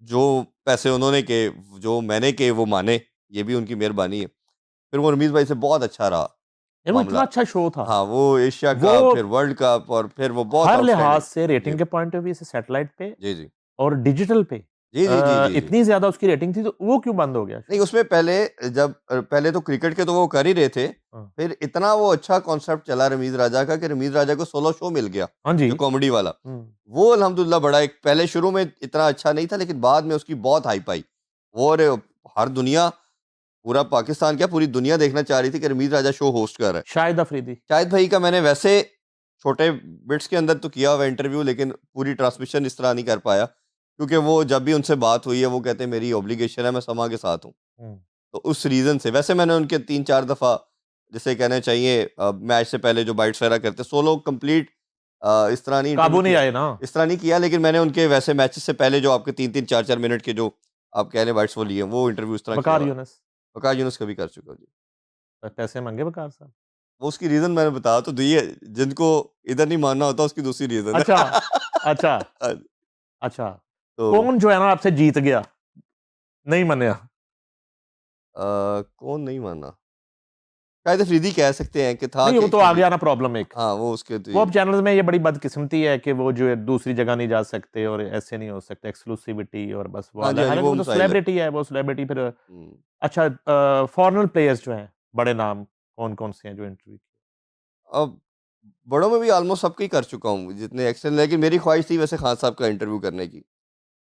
Speaker 2: जो पैसे उन्होंने के जो मैंने के वो माने, ये भी उनकी मेहरबानी है। फिर वो रमीज़ भाई से बहुत अच्छा रहा
Speaker 1: ये वो इतना
Speaker 2: मामला।
Speaker 1: अच्छा शो था।
Speaker 2: हाँ, वो एशिया
Speaker 1: वो
Speaker 2: कप, फिर वर्ल्ड कप, और फिर वो बहुत
Speaker 1: हर लिहाज
Speaker 2: आउटस्टैंडिंग।
Speaker 1: से
Speaker 2: जी।
Speaker 1: रेटिंग के पॉइंट ऑफ व्यू से सैटेलाइट पे
Speaker 2: जी, जी।
Speaker 1: और डिजिटल पे
Speaker 2: जी, जी, जी, जी, जी।
Speaker 1: इतनी ज्यादा उसकी रेटिंग थी, तो वो क्यों बंद हो गया
Speaker 2: नहीं
Speaker 1: शो?
Speaker 2: उसमें पहले जब पहले तो क्रिकेट के तो वो कर ही रहे थे।
Speaker 1: हाँ।
Speaker 2: फिर इतना वो अच्छा कॉन्सेप्ट चला रमीज़ राजा का कि रमीज़ राजा को सोलो शो मिल गया,
Speaker 1: हाँ जी।
Speaker 2: जो कॉमेडी वाला।
Speaker 1: हम्म,
Speaker 2: वो अल्हम्दुलिल्लाह बड़ा एक पहले शुरू में इतना अच्छा नहीं था, लेकिन बाद में उसकी बहुत हाइप आई। और हर दुनिया, पूरा पाकिस्तान क्या पूरी दुनिया देखना चाह रही थी कि रमीज़ राजा शो होस्ट कर रहा है।
Speaker 1: शाहिद अफरीदी।
Speaker 2: शाहिद भाई का मैंने वैसे छोटे बिट्स के अंदर तो किया हुआ इंटरव्यू, लेकिन पूरी ट्रांसमिशन इस तरह नहीं कर पाया, क्योंकि वो जब भी उनसे बात हुई है वो कहते हैं मेरी ऑब्लिगेशन है, मैं समा के साथ हूँ।
Speaker 1: हम्म,
Speaker 2: तो उस रीज़न से वैसे मैंने उनके 3-4 दफ़ा, जिसे कहना चाहिए मैच से पहले जो बाइट्स वगैरह करते, सोलो कंप्लीट इस तरह नहीं इंटरव्यू
Speaker 1: काबू नहीं
Speaker 2: किया,
Speaker 1: आए ना।
Speaker 2: इस तरह नहीं किया, लेकिन मैंने उनके वैसे मैचेस से पहले जो आपके 3-3 4-4 मिनट के जो आप कह रहे हैं बाइट्स वो लिए, वो इंटरव्यू इस तरह किया
Speaker 1: वकार
Speaker 2: हुआ है।
Speaker 1: यूनुस।
Speaker 2: वक़ार यूनुस का भी कर चुका हूँ जी।
Speaker 1: पैसे मांगे वकार साहब।
Speaker 2: वो उसकी रीज़न मैंने बता तो दी है, जिनको इधर नहीं मानना होता उसकी दूसरी रीज़न है।
Speaker 1: अच्छा। अच्छा।
Speaker 2: हाँ,
Speaker 1: अच्छा।
Speaker 2: तो
Speaker 1: कौन जो है ना आपसे जीत गया, नहीं मनिया?
Speaker 2: कौन नहीं माना? शायद अफरीदी कह सकते हैं कि था
Speaker 1: नहीं, वो तो आ
Speaker 2: कि
Speaker 1: गया ना प्रॉब्लम एक।
Speaker 2: हाँ, वो उसके तो
Speaker 1: वो अब चैनल्स में ये बड़ी बदकिस्मती है कि वो जो है दूसरी जगह नहीं जा सकते और ऐसे नहीं हो सकते, एक्सक्लूसिविटी और बस वो
Speaker 2: हाँ जी,
Speaker 1: वाला।
Speaker 2: हाँ जी,
Speaker 1: हालांकि
Speaker 2: वो
Speaker 1: वो तो
Speaker 2: मसाइल है।
Speaker 1: सेलिब्रिटी है, वो सेलिब्रिटी फिर।
Speaker 2: हुँ।
Speaker 1: अच्छा, फॉरेनर प्लेयर्स जो हैं बड़े नाम, कौन कौन से हैं जो इंटरव्यू?
Speaker 2: अब बड़ों में भी ऑलमोस्ट सबके ही कर चुका हूँ, जितने एक्शन, लेकिन मेरी ख्वाहिश थी वैसे खान साहब का इंटरव्यू करने की,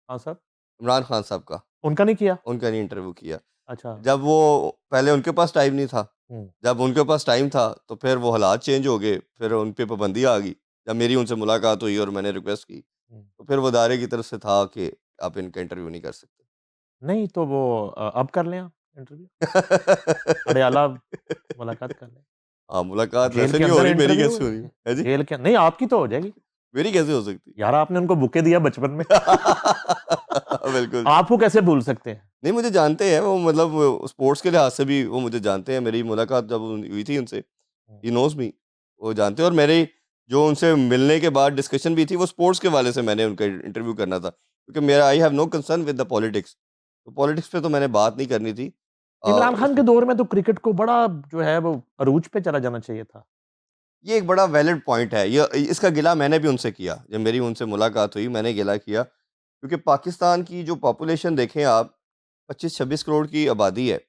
Speaker 1: हाँ सर।
Speaker 2: इमरान खान साहब का,
Speaker 1: उनका नहीं किया?
Speaker 2: उनका नहीं इंटरव्यू किया।
Speaker 1: अच्छा।
Speaker 2: जब वो पहले उनके पास टाइम नहीं था,
Speaker 1: हम्म,
Speaker 2: जब उनके पास टाइम था तो फिर वो हालात चेंज हो गए, फिर उन पे पाबंदी आ गई। जब मेरी उनसे मुलाकात हुई और मैंने रिक्वेस्ट की,
Speaker 1: हम्म।
Speaker 2: तो फिर वो इदारे की तरफ से था कि आप इनका इंटरव्यू नहीं कर सकते।
Speaker 1: नहीं तो वो अब कर लें इंटरव्यू, अड़याला मुलाकात कर लें।
Speaker 2: हाँ, मुलाकात
Speaker 1: जेल
Speaker 2: वैसे
Speaker 1: के
Speaker 2: नहीं हो
Speaker 1: अंदर
Speaker 2: रही, मेरी
Speaker 1: इंटरव्यू,
Speaker 2: कैसे हो रही है? हैं जी?
Speaker 1: जेल के नहीं, आपकी तो हो जाएगी।
Speaker 2: मेरी कैसे हो सकती?
Speaker 1: यार आपने उनको बुके दिया बचपन में।
Speaker 2: बिल्कुल।
Speaker 1: आपको कैसे भूल सकते हैं?
Speaker 2: नहीं, मुझे जानते हैं वो, मतलब स्पोर्ट्स के लिहाज से भी वो मुझे जानते हैं। मेरी मुलाकात जब हुई थी उनसे,
Speaker 1: हुँ।
Speaker 2: ही नोज़ मी, वो जानते हैं। और मेरी जो उनसे मिलने के बाद डिस्कशन भी थी, वो स्पोर्ट्स के हवाले से मैंने उनका इंटरव्यू करना था। क्योंकि मेरा I have no concern with the politics. तो पॉलिटिक्स पे तो मैंने बात नहीं करनी थी।
Speaker 1: इमरान खान के
Speaker 2: उसमें
Speaker 1: दौर में तो क्रिकेट को बड़ा जो है वो अरूज पे चला जाना चाहिए था।
Speaker 2: ये एक बड़ा वैलिड पॉइंट है। ये इसका गिला मैंने भी उनसे किया। जब मेरी उनसे मुलाकात हुई, मैंने गिला किया। क्योंकि पाकिस्तान की जो पॉपुलेशन देखें आप, 25-26 करोड़ की आबादी है,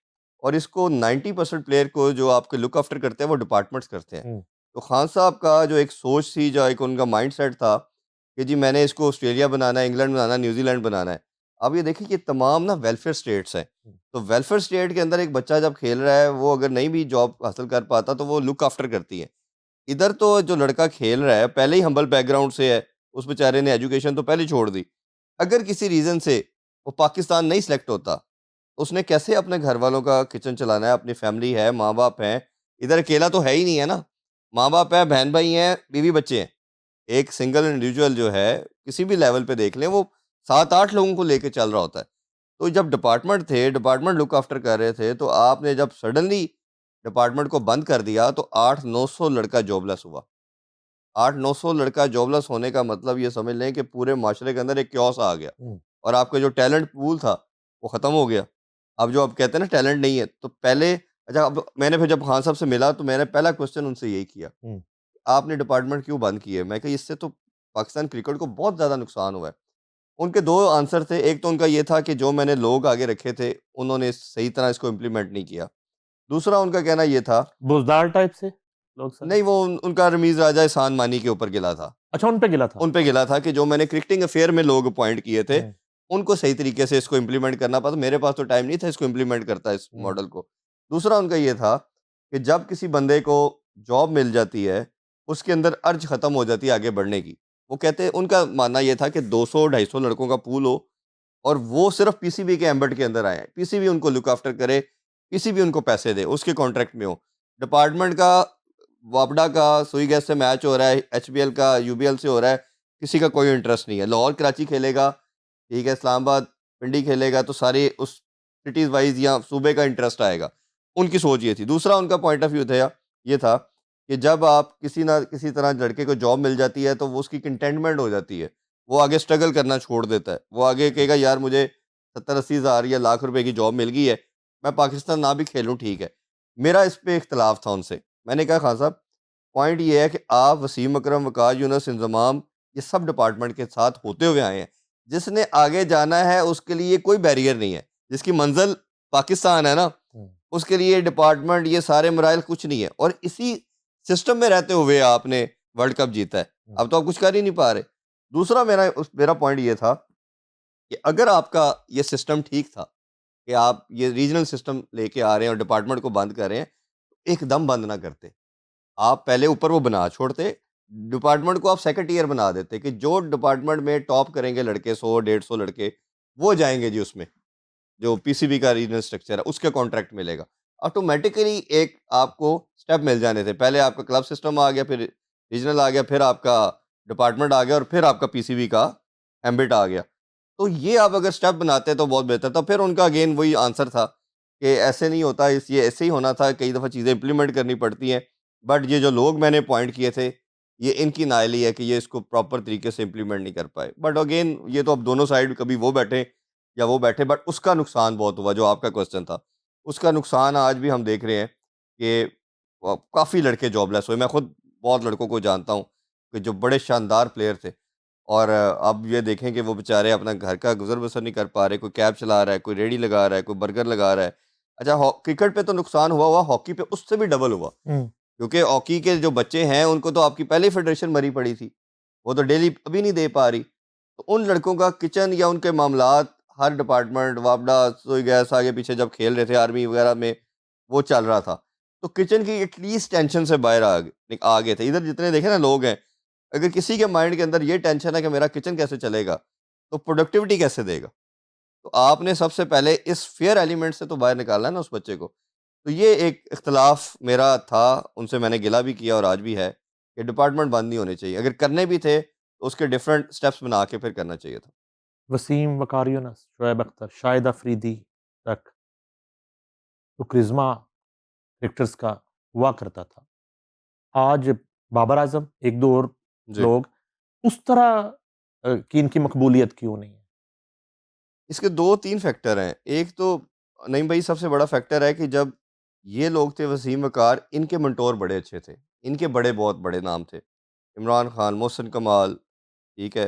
Speaker 2: और इसको 90% प्लेयर को जो आपके लुक आफ्टर करते हैं वो डिपार्टमेंट्स करते हैं।
Speaker 1: हुँ।
Speaker 2: तो खान साहब का जो एक सोच थी, जो एक उनका माइंडसेट था कि जी मैंने इसको ऑस्ट्रेलिया बनाना है, इंग्लैंड बनाना है, न्यूजीलैंड बनाना है। आप ये देखिए कि तमाम ना वेलफेयर स्टेट्स हैं।
Speaker 1: हुँ।
Speaker 2: तो वेलफेयर स्टेट के अंदर एक बच्चा जब खेल रहा है, वो अगर नहीं भी जॉब हासिल कर पाता तो वो लुक आफ्टर करती है। इधर तो जो लड़का खेल रहा है पहले ही हम्बल बैकग्राउंड से है, उस बेचारे ने एजुकेशन तो पहले ही छोड़ दी। अगर किसी रीज़न से वो पाकिस्तान नहीं सिलेक्ट होता, उसने कैसे अपने घर वालों का किचन चलाना है? अपनी फैमिली है, माँ-बाप हैं, इधर अकेला तो है ही नहीं है ना। माँ-बाप है, बहन-भाई हैं, बीवी-बच्चे हैं। एक सिंगल इंडिविजुअल जो है, किसी भी लेवल पे देख लें, वो 7-8 लोगों को लेके चल रहा होता है। तो जब डिपार्टमेंट थे, डिपार्टमेंट लुक आफ्टर कर रहे थे, तो आपने जब सडनली डिपार्टमेंट को बंद कर दिया, तो 8-900 लड़का जॉबलेस हुआ। 8-900 लड़का जॉबलेस होने का मतलब ये समझ लें कि पूरे माशरे के अंदर एक क्योस आ गया,
Speaker 1: हुँ।
Speaker 2: और आपका जो टैलेंट पूल था, वो ख़त्म हो गया। अब जो आप कहते हैं ना टैलेंट नहीं है, तो पहले अच्छा, अब मैंने फिर जब खान साहब से मिला, तो मैंने पहला क्वेश्चन उनसे यही किया,
Speaker 1: हुँ।
Speaker 2: आपने डिपार्टमेंट क्यों बंद किए? मैं कहा इससे तो पाकिस्तान क्रिकेट को बहुत ज़्यादा नुकसान हुआ है। उनके 2 आंसर थे, एक तो उनका ये था कि जो मैंने लोग आगे रखे थे, उन्होंने सही तरह इसको इम्प्लीमेंट नहीं किया। दूसरा उनका कहना ये था,
Speaker 1: बुज़दार टाइप से लोग सारे?
Speaker 2: नहीं वो उनका रमीज़ राजा एहसान मानी के ऊपर गिला था।
Speaker 1: अच्छा, उन पे गिला था।
Speaker 2: उन पे गिला था कि जो मैंने क्रिकेटिंग अफेयर में लोग अपॉइंट किए थे,
Speaker 1: हुँ।
Speaker 2: उनको सही तरीके से इसको इम्प्लीमेंट करना पड़ा। मेरे पास तो टाइम नहीं था इसको इम्प्लीमेंट करता इस
Speaker 1: हुँ।
Speaker 2: मॉडल को। दूसरा उनका ये था कि जब किसी बंदे को जॉब मिल जाती है, उसके अंदर अर्ज खत्म हो जाती है आगे बढ़ने की। वो कहते हैं, उनका मानना ये था कि 200-250 लड़कों का पूल हो, और वो सिर्फ पीसीबी के एम्बेड के अंदर आए हैं। पीसीबी उनको लुक आफ्टर करे, पीसीबी उनको पैसे दे, उसके कॉन्ट्रैक्ट में हो। डिपार्टमेंट का, वापडा का सुई गैस से मैच हो रहा है, एचबीएल का यूबीएल से हो रहा है, किसी का कोई इंटरेस्ट नहीं है। लाहौर कराची खेलेगा, ठीक है, इस्लामाबाद पिंडी खेलेगा, तो सारे उस सिटीज़ वाइज़ या सूबे का इंटरेस्ट आएगा। उनकी सोच ये थी। दूसरा उनका पॉइंट ऑफ व्यू था, ये था कि जब आप किसी ना किसी तरह लड़के को जॉब मिल जाती है, तो वो उसकी कंटेनमेंट हो जाती है। वो आगे स्ट्रगल करना छोड़ देता है। वो आगे कहेगा यार मुझे 70-80 हज़ार या लाख रुपए की जॉब मिल गई है, मैं पाकिस्तान ना भी खेलूँ ठीक है। मेरा इस पे इख्तिलाफ था उनसे। मैंने कहा खान साहब, पॉइंट ये है कि आप वसीम अकरम, वक़ार यूनुस, इंज़माम, ये सब डिपार्टमेंट के साथ होते हुए आए हैं। जिसने आगे जाना है उसके लिए कोई बैरियर नहीं है। जिसकी मंज़िल पाकिस्तान है ना,
Speaker 1: हुँ।
Speaker 2: उसके लिए डिपार्टमेंट ये सारे मराइल कुछ नहीं है। और इसी सिस्टम में रहते हुए आपने वर्ल्ड कप जीता है।
Speaker 1: हुँ।
Speaker 2: अब तो आप कुछ कर ही नहीं पा रहे। दूसरा मेरा पॉइंट ये था कि अगर आपका ये सिस्टम ठीक था कि आप ये रीजनल सिस्टम लेके आ रहे हैं और डिपार्टमेंट को बंद कर रहे हैं, एकदम बंद ना करते। आप पहले ऊपर वो बना छोड़ते, डिपार्टमेंट को आप सेकंड ईयर बना देते कि जो डिपार्टमेंट में टॉप करेंगे लड़के, 100-150 लड़के, वो जाएँगे जी उसमें। जो पीसीबी का रीजनल स्ट्रक्चर है, उसका कॉन्ट्रैक्ट मिलेगा। ऑटोमैटिकली एक आपको स्टेप मिल जाने थे। पहले आपका क्लब सिस्टम आ गया, फिर रीजनल आ गया, फिर आपका डिपार्टमेंट आ गया, और फिर आपका पीसीबी का एम्बिट आ गया। तो ये आप अगर स्टेप बनाते तो बहुत बेहतर था। फिर उनका अगेन वही आंसर था कि ऐसे नहीं होता, ये ऐसे ही होना था, कई दफ़ा चीज़ें इम्प्लीमेंट करनी पड़ती हैं। बट ये जो लोग मैंने अपॉइंट किए थे, ये इनकी नाअहली है कि ये इसको प्रॉपर तरीके से इम्प्लीमेंट नहीं कर पाए। बट अगेन ये तो अब दोनों साइड, कभी वो बैठे या वो बैठे, बट उसका नुकसान बहुत हुआ, जो आपका क्वेश्चन था। उसका नुकसान आज भी हम देख रहे हैं कि काफ़ी लड़के जॉबलेस हुए। मैं खुद बहुत लड़कों को जानता हूँ कि जो बड़े शानदार प्लेयर थे, और अब ये देखें कि वो बेचारे अपना घर का गुज़र-बसर नहीं कर पा रहे। कोई कैब चला रहा है, कोई रेहड़ी लगा रहा है, कोई बर्गर लगा रहा है। अच्छा, क्रिकेट पे तो नुकसान हुआ, हॉकी पे उससे भी डबल हुआ।
Speaker 1: हुँ।
Speaker 2: क्योंकि हॉकी के जो बच्चे हैं, उनको तो आपकी पहले ही फेडरेशन मरी पड़ी थी। वो तो डेली अभी नहीं दे पा रही। तो उन लड़कों का किचन या उनके मामलात, हर डिपार्टमेंट, वापडा, सोई गैस आगे पीछे जब खेल रहे थे आर्मी वगैरह में, वो चल रहा था। तो किचन की एटलीस्ट टेंशन से बाहर आ गए थे। इधर जितने देखे ना लोग हैं, अगर किसी के माइंड के अंदर ये टेंशन है कि मेरा किचन कैसे चलेगा, तो प्रोडक्टिविटी कैसे देगा? तो आपने सबसे पहले इस फ़ियर एलिमेंट से तो बाहर निकालना है ना उस बच्चे को। तो ये एक इख्तिलाफ़ मेरा था, उनसे मैंने गिला भी किया और आज भी है कि डिपार्टमेंट बंद नहीं होने चाहिए। अगर करने भी थे, तो उसके डिफरेंट स्टेप्स बना के फिर करना चाहिए था।
Speaker 1: वसीम वकार यूनुस, शोएब अख्तर, शाहिद अफरीदी तक तो करिश्मा क्रिकेटर्स का हुआ करता था। आज बाबर आज़म, 1-2 और
Speaker 2: जी।
Speaker 1: लोग उस तरह की इनकी मकबूलियत क्यों नहीं है?
Speaker 2: इसके 2-3 फैक्टर हैं। एक तो नईम भाई सबसे बड़ा फैक्टर है कि जब ये लोग थे वसीम वकार, इनके मेंटोर बड़े अच्छे थे। इनके बड़े बहुत बड़े नाम थे। इमरान खान, मोहसिन कमाल, ठीक है,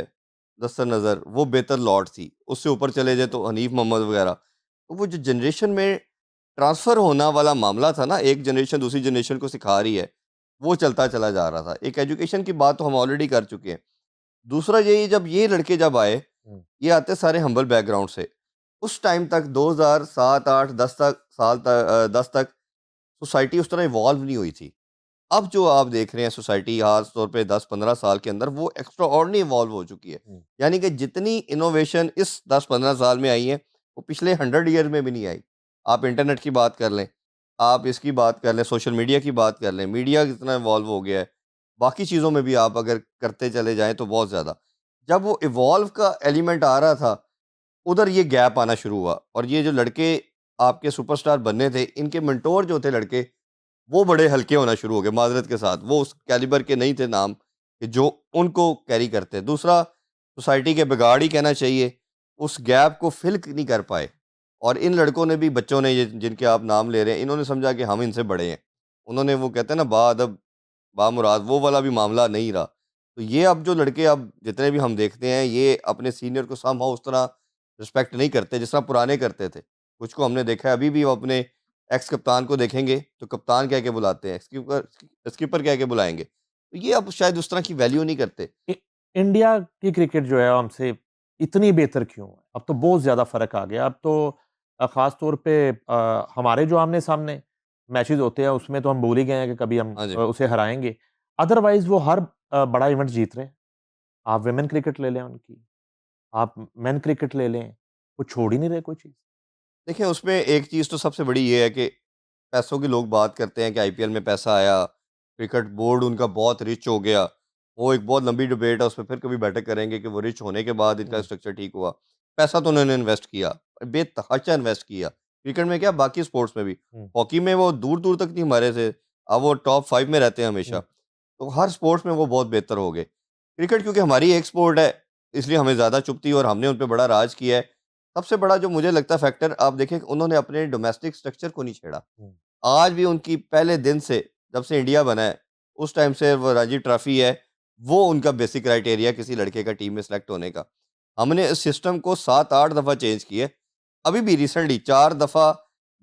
Speaker 2: दस्तर नज़र, वो बेहतर लॉट थी। उससे ऊपर चले जाए तो हनीफ मोहम्मद वगैरह। तो वो जो जनरेशन में ट्रांसफ़र होना वाला मामला था ना, एक जनरेशन दूसरी जनरेशन को सिखा रही है, वो चलता चला जा रहा था। एक एजुकेशन की बात तो हम ऑलरेडी कर चुके हैं। दूसरा यही जब ये लड़के जब आए,
Speaker 1: हुँ,
Speaker 2: ये आते सारे हम्बल बैकग्राउंड से। उस टाइम तक 2007, 8, 10 तक 10 तक सोसाइटी उस तरह इवॉल्व नहीं हुई थी। अब जो आप देख रहे हैं सोसाइटी खास तौर पे 10-15 साल के अंदर वो एक्स्ट्रा ऑर्डिनरी इवॉल्व हो चुकी है।
Speaker 1: हुँ।
Speaker 2: यानी कि जितनी इनोवेशन इस 10-15 साल में आई है, वो पिछले 100 ईयर में भी नहीं आई। आप इंटरनेट की बात कर लें, आप इसकी बात कर लें, सोशल मीडिया की बात कर लें, मीडिया कितना इवॉल्व हो गया है। बाकी चीज़ों में भी आप अगर करते चले जाएँ तो बहुत ज़्यादा। जब वो इवॉल्व का एलिमेंट आ रहा था, उधर ये गैप आना शुरू हुआ और ये जो लड़के आपके सुपरस्टार बनने थे, इनके मेंटोर जो थे लड़के, वो बड़े हल्के होना शुरू हो गए माज़रत के साथ। वो उस कैलिबर के नहीं थे नाम कि जो उनको कैरी करते। दूसरा, सोसाइटी के बिगाड़ ही कहना चाहिए, उस गैप को फ़िल नहीं कर पाए और इन लड़कों ने भी बच्चों ने ये जिनके आप नाम ले रहे हैं, इन्होंने समझा कि हम इनसे बड़े हैं। उन्होंने वो कहते हैं ना बाअदब, बामुराद, वो वाला भी मामला नहीं रहा। तो ये अब जो लड़के अब जितने भी हम देखते हैं, ये अपने सीनियर को समहाउ उस तरह रिस्पेक्ट नहीं करते जिस तरह पुराने करते थे। कुछ को हमने देखा है, अभी भी वो अपने एक्स कप्तान को देखेंगे तो कप्तान कह के बुलाते हैं, स्किपर स्किपर कह के बुलाएँगे। तो ये अब शायद उस तरह की वैल्यू नहीं करते।
Speaker 1: इ इंडिया की क्रिकेट जो है हमसे इतनी बेहतर क्यों है? अब तो बहुत ज़्यादा फ़र्क आ गया। अब तो ख़ास तौर पे हमारे जो आमने-सामने मैचेज़ होते हैं उसमें तो हम भूल ही गए हैं कि कभी हम
Speaker 2: हाँ जी।
Speaker 1: उसे हराएँगे। अदरवाइज़ वो हर बड़ा इवेंट जीत रहे हैं। आप वुमेन क्रिकेट ले लें उनकी, आप मेन क्रिकेट ले लें, वो छोड़ ही नहीं रहे कोई चीज़।
Speaker 2: देखिए उसमें एक चीज़ तो सबसे बड़ी ये है कि पैसों की लोग बात करते हैं कि आईपीएल में पैसा आया, क्रिकेट बोर्ड उनका बहुत रिच हो गया। वो एक बहुत लंबी डिबेट है, उसपे फिर कभी बैठक करेंगे कि वो रिच होने के बाद इनका
Speaker 1: हुँ,
Speaker 2: स्ट्रक्चर ठीक हुआ। पैसा तो उन्होंने इन्वेस्ट किया, बेतहाशा इन्वेस्ट किया। क्रिकेट में क्या, बाकी स्पोर्ट्स में भी।
Speaker 1: हुँ,
Speaker 2: हॉकी में वो दूर-दूर तक नहीं मारे थे, अब वो टॉप 5 में रहते हैं हमेशा।
Speaker 1: हुँ,
Speaker 2: तो हर स्पोर्ट्स में वो बहुत बेहतर हो गए। क्रिकेट क्योंकि हमारी एक स्पोर्ट है, इसलिए हमें ज़्यादा चुभती है और हमने उन पे बड़ा राज किया है। सबसे बड़ा जो मुझे लगता है फैक्टर, आप देखें कि उन्होंने अपने डोमेस्टिक स्ट्रक्चर को नहीं छेड़ा।
Speaker 1: हुँ,
Speaker 2: आज भी उनकी पहले दिन से, जब से इंडिया बना है, उस टाइम से वो रणजी ट्रॉफ़ी है, वो उनका बेसिक क्राइटेरिया किसी लड़के का टीम में सेलेक्ट होने का। हमने इस सिस्टम को 7-8 दफ़ा चेंज किए। अभी भी रिसेंटली 4 दफ़ा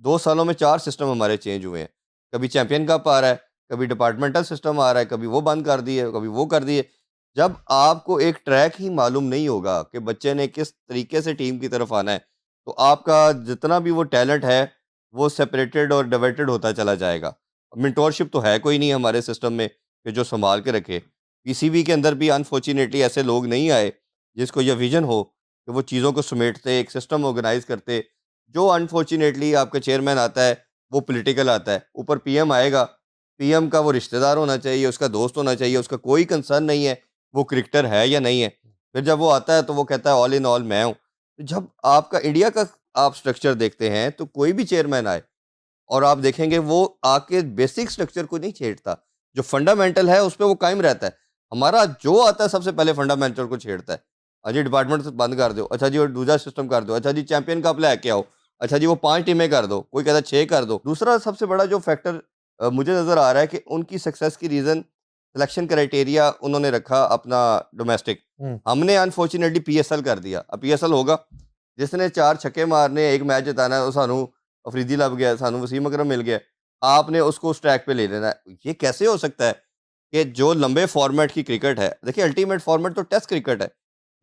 Speaker 2: 2 सालों में 4 सिस्टम हमारे चेंज हुए हैं। कभी चैंपियन कप आ रहा है, कभी डिपार्टमेंटल सिस्टम आ रहा है, कभी वो बंद कर दिए, कभी वो कर दिए। जब आपको एक ट्रैक ही मालूम नहीं होगा कि बच्चे ने किस तरीके से टीम की तरफ आना है, तो आपका जितना भी वो टैलेंट है, वो सेपरेटेड और डाइवर्टेड होता चला जाएगा। मेंटोरशिप तो है कोई नहीं हमारे सिस्टम में कि जो सँभाल के रखे। पीसीबी के अंदर भी अनफॉर्च्यूनेटली ऐसे लोग नहीं आए, जिसको ये विज़न हो कि वो चीज़ों को समेटते, एक सिस्टम ऑर्गेनाइज़ करते। जो अनफॉर्च्यूनेटली आपका चेयरमैन आता है, वो पॉलिटिकल आता है। ऊपर पीएम आएगा, पीएम का वो रिश्तेदार होना चाहिए, उसका दोस्त होना चाहिए, उसका कोई कंसर्न नहीं है, वो क्रिकेटर है या नहीं है। फिर जब वो आता है तो वो कहता है ऑल इन ऑल मैं हूँ। तो जब आपका इंडिया का आप स्ट्रक्चर देखते हैं, तो कोई भी चेयरमैन आए और आप देखेंगे वो आके बेसिक स्ट्रक्चर को नहीं छेड़ता। जो फंडामेंटल है उस पे वो कायम रहता है। हमारा जो आता है सबसे पहले फंडामेंटल को छेड़ता है। जी डिपार्टमेंट बंद कर दो, अच्छा जी वो दूसरा सिस्टम कर दो, अच्छा जी चैंपियन कप लेके आओ, अच्छा जी वो 5 टीमें कर दो, कोई कहता है 6 कर दो। दूसरा सबसे बड़ा जो फैक्टर मुझे नज़र आ रहा है कि उनकी सक्सेस की रीज़न सिलेक्शन क्राइटेरिया उन्होंने रखा अपना डोमेस्टिक।
Speaker 1: हुँ,
Speaker 2: हमने अनफॉर्च्यूनेटली पीएसएल कर दिया। अब पीएसएल होगा, जिसने 4 छक्के मारने, 1 मैच जिताना है, वो सानू अफरीदी लभ गया, सानू वसीम अकरम मिल गया। आपने उसको उस ट्रैक पे ले लेना है। ये कैसे हो सकता है कि जो लंबे फॉर्मेट की क्रिकेट है, देखिए अल्टीमेट फॉर्मेट तो टेस्ट क्रिकेट है।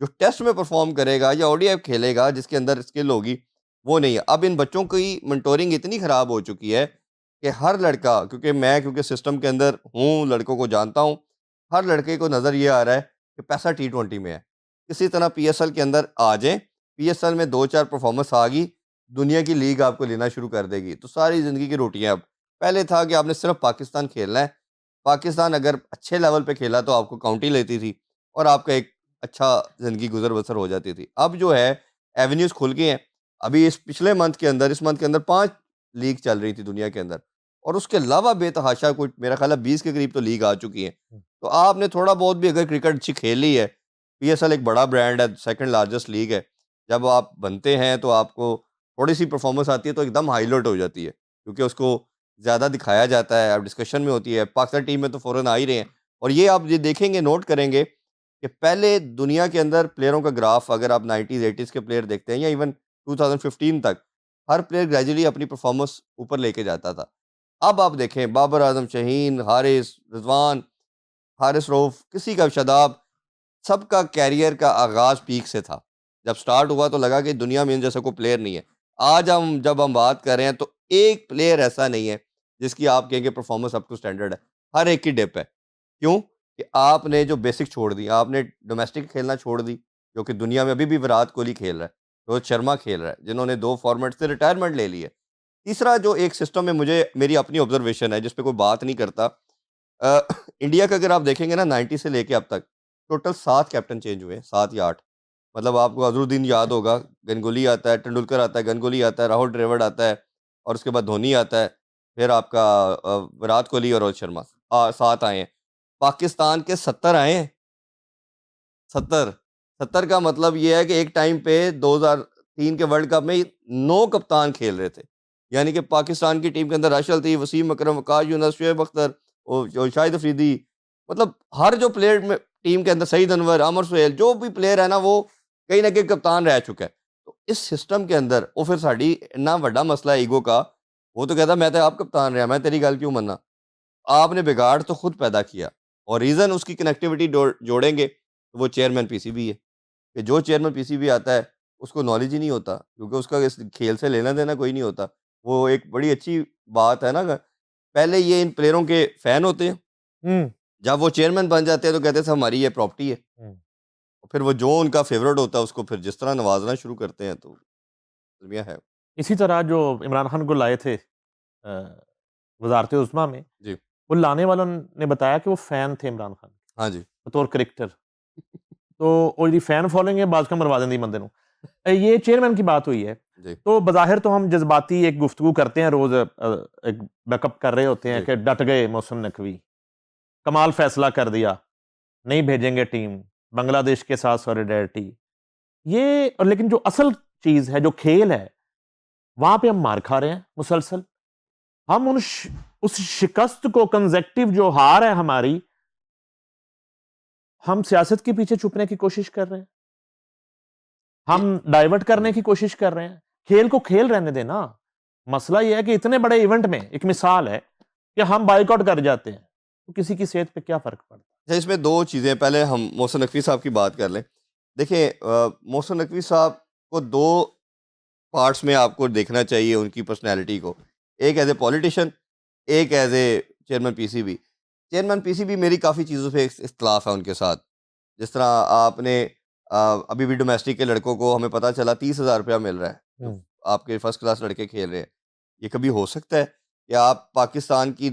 Speaker 2: जो टेस्ट में परफॉर्म करेगा या ओडीआई खेलेगा जिसके अंदर स्किल होगी, वो नहीं है। अब इन बच्चों की मेंटोरिंग इतनी खराब हो चुकी है कि हर लड़का, क्योंकि सिस्टम के अंदर हूँ, लड़कों को जानता हूँ, हर लड़के को नज़र ये आ रहा है कि पैसा टी20 में है। किसी तरह पीएसएल के अंदर आ जाएँ, पीएसएल में 2-4 परफॉर्मेंस आ गई, दुनिया की लीग आपको लेना शुरू कर देगी। तो सारी ज़िंदगी की रोटियाँ अब। पहले था कि आपने सिर्फ़ पाकिस्तान खेलना है, पाकिस्तान अगर अच्छे लेवल पे खेला तो आपको काउंटी लेती थी और आपका एक अच्छा ज़िंदगी गुजर बसर हो जाती थी। अब जो है एवेन्यूज़ खुल गए हैं। अभी इस पिछले मंथ के अंदर, इस मंथ के अंदर 5 लीग चल रही थी दुनिया के अंदर, और उसके अलावा बेतहाशा कुछ मेरा ख्याल है 20 के करीब तो लीग आ चुकी हैं।
Speaker 1: हुँ।
Speaker 2: तो आपने थोड़ा बहुत भी अगर क्रिकेट अच्छी खेली है, पीएसएल एक बड़ा ब्रांड है, सेकंड लार्जेस्ट लीग है। जब आप बनते हैं तो आपको थोड़ी-सी परफॉर्मेंस आती है तो एकदम हाइलाइट हो जाती है, क्योंकि उसको ज़्यादा दिखाया जाता है, अब डिस्कशन में होती है। पाकिस्तान टीम में तो फ़ौरन आ ही रहे हैं, और ये आप ये देखेंगे, नोट करेंगे कि पहले दुनिया के अंदर प्लेयरों का ग्राफ अगर आप 90s 80s के प्लेयर देखते हैं या इवन 2015 तक, हर प्लेयर ग्रेजुअली अपनी परफॉर्मेंस ऊपर लेके जाता था। अब आप देखें बाबर आजम, शाहीन, हारिस, रिजवान, हारिस रऊफ, किसी का शादाब, सबका कैरियर का आगाज़ पीक से था। जब स्टार्ट हुआ तो लगा कि दुनिया में इन जैसा कोई प्लेयर नहीं है। आज जब हम बात कर रहे हैं तो एक प्लेयर ऐसा नहीं है जिसकी आप कहेंगे परफॉर्मेंस अप टू स्टैंडर्ड है। हर एक की डिप है। क्यों? कि आपने जो बेसिक छोड़ दी, आपने डोमेस्टिक खेलना छोड़ दी, जो कि दुनिया में अभी भी विराट कोहली खेल रहा है, रोहित शर्मा खेल रहा है, जिन्होंने 2 फॉर्मेट से रिटायरमेंट ले ली है। तीसरा जो एक सिस्टम में मुझे मेरी अपनी ऑब्जर्वेशन है जिस पे कोई बात नहीं करता, अ, इंडिया का अगर आप देखेंगे ना 90 से लेके अब तक टोटल 7 कैप्टन चेंज हुए हैं, 7 या 8। मतलब आपको अज़रुद्दीन याद होगा, गंगुली आता है, तेंदुलकर आता है, गंगुली आता है, राहुल द्रविड़ आता है, और उसके बाद धोनी आता है, फिर आपका विराट कोहली और रोहित शर्मा 7 आए हैं। पाकिस्तान के 70 आए हैं, 70। 70 का मतलब ये है कि एक टाइम पे 2003 के वर्ल्ड कप में 9 कप्तान खेल रहे थे। यानी कि पाकिस्तान की टीम के अंदर राशिद लतीफ़, वसीम अकरम, वक़ास यूनुस, शुएब अख्तर, जो शाहिद अफरीदी, मतलब हर जो प्लेयर में टीम के अंदर, सईद अनवर, आमिर सुहेल, जो भी प्लेयर है ना, वो कहीं न कहीं कप्तान रह चुका है। तो इस सिस्टम के अंदर वो फिर साडी इन्ना वड्डा मसला है ईगो का, वो तो कहता है मैं तो आप कप्तान रहा, मैं तेरी गल क्यों मन्ना? आपने बिगाड़ तो खुद पैदा किया, और रीज़न उसकी कनेक्टिविटी जोड़ेंगे तो वो चेयरमैन पीसीबी है। कि जो चेयरमैन पीसीबी आता है उसको नॉलेज ही नहीं होता, क्योंकि उसका इस खेल से लेना देना कोई नहीं होता। वो एक बड़ी अच्छी बात है ना, पहले ये इन प्लेयरों के फैन होते हैं,
Speaker 1: हुँ,
Speaker 2: जब वो चेयरमैन बन जाते हैं तो कहते हैं हमारी ये प्रॉपर्टी है।
Speaker 1: हुँ।
Speaker 2: फिर वो जो उनका फेवरेट होता है उसको फिर जिस तरह नवाजना शुरू करते हैं, तो अलमिया है।
Speaker 1: इसी तरह जो इमरान खान को लाए थे वज़ारत-ए-उज़्मा में,
Speaker 2: जी।
Speaker 1: वो लाने वालों ने बताया कि वो फ़ैन थे इमरान खान के,
Speaker 2: हाँ जी।
Speaker 1: बतौर क्रिकेटर। तो ਉਹ ਜਿਹੜੀ ਫੈਨ ਫੋਲੋइंग है ਬਾਅਦ ਮਰਵਾ ਦਿੰਦੀ ਬੰਦੇ ਨੂੰ। ये चेयरमैन की बात हुई है।
Speaker 2: जी।
Speaker 1: तो बज़ाहिर तो हम जज़्बाती एक गुफ्तगू करते हैं रोज़, एक बैकअप कर रहे होते हैं
Speaker 2: जी।
Speaker 1: कि डट गए मोहसिन नकवी, कमाल फैसला कर दिया, नहीं भेजेंगे टीम, बांग्लादेश के साथ सॉलिडेरिटी। ये और लेकिन जो असल चीज़ है, जो खेल है, वहाँ पे हम मार खा रहे हैं मुसलसल। हम उस शिकस्त को कंज़ेक्टिव जो हार है हमारी, हम सियासत के पीछे छुपने की कोशिश कर रहे हैं।
Speaker 2: ये
Speaker 1: हम डाइवर्ट करने
Speaker 2: हुँ।
Speaker 1: की कोशिश कर रहे हैं। खेल को खेल रहने देना। मसला ये है कि इतने बड़े इवेंट में एक मिसाल है कि हम बायकॉट कर जाते हैं, तो किसी की सेहत पे क्या फ़र्क पड़ता है?
Speaker 2: अच्छा, इसमें 2 चीज़ें, पहले हम मोहसिन नकवी साहब की बात कर लें। देखिए, मोहसिन नकवी साहब को 2 पार्ट्स में आपको देखना चाहिए उनकी पर्सनैलिटी को। एक एज़ ए पॉलिटिशियन, एक as a chairman PCB. Chairman PCB मेरी काफ़ी चीज़ों पे इख्तिलाफ़ है उनके साथ। जिस तरह आपने अभी भी डोमेस्टिक के लड़कों को हमें पता चला 30,000 रुपया मिल रहा है, जो
Speaker 1: हुँ।
Speaker 2: आपके फर्स्ट क्लास लड़के खेल रहे हैं। ये कभी हो सकता है कि आप पाकिस्तान की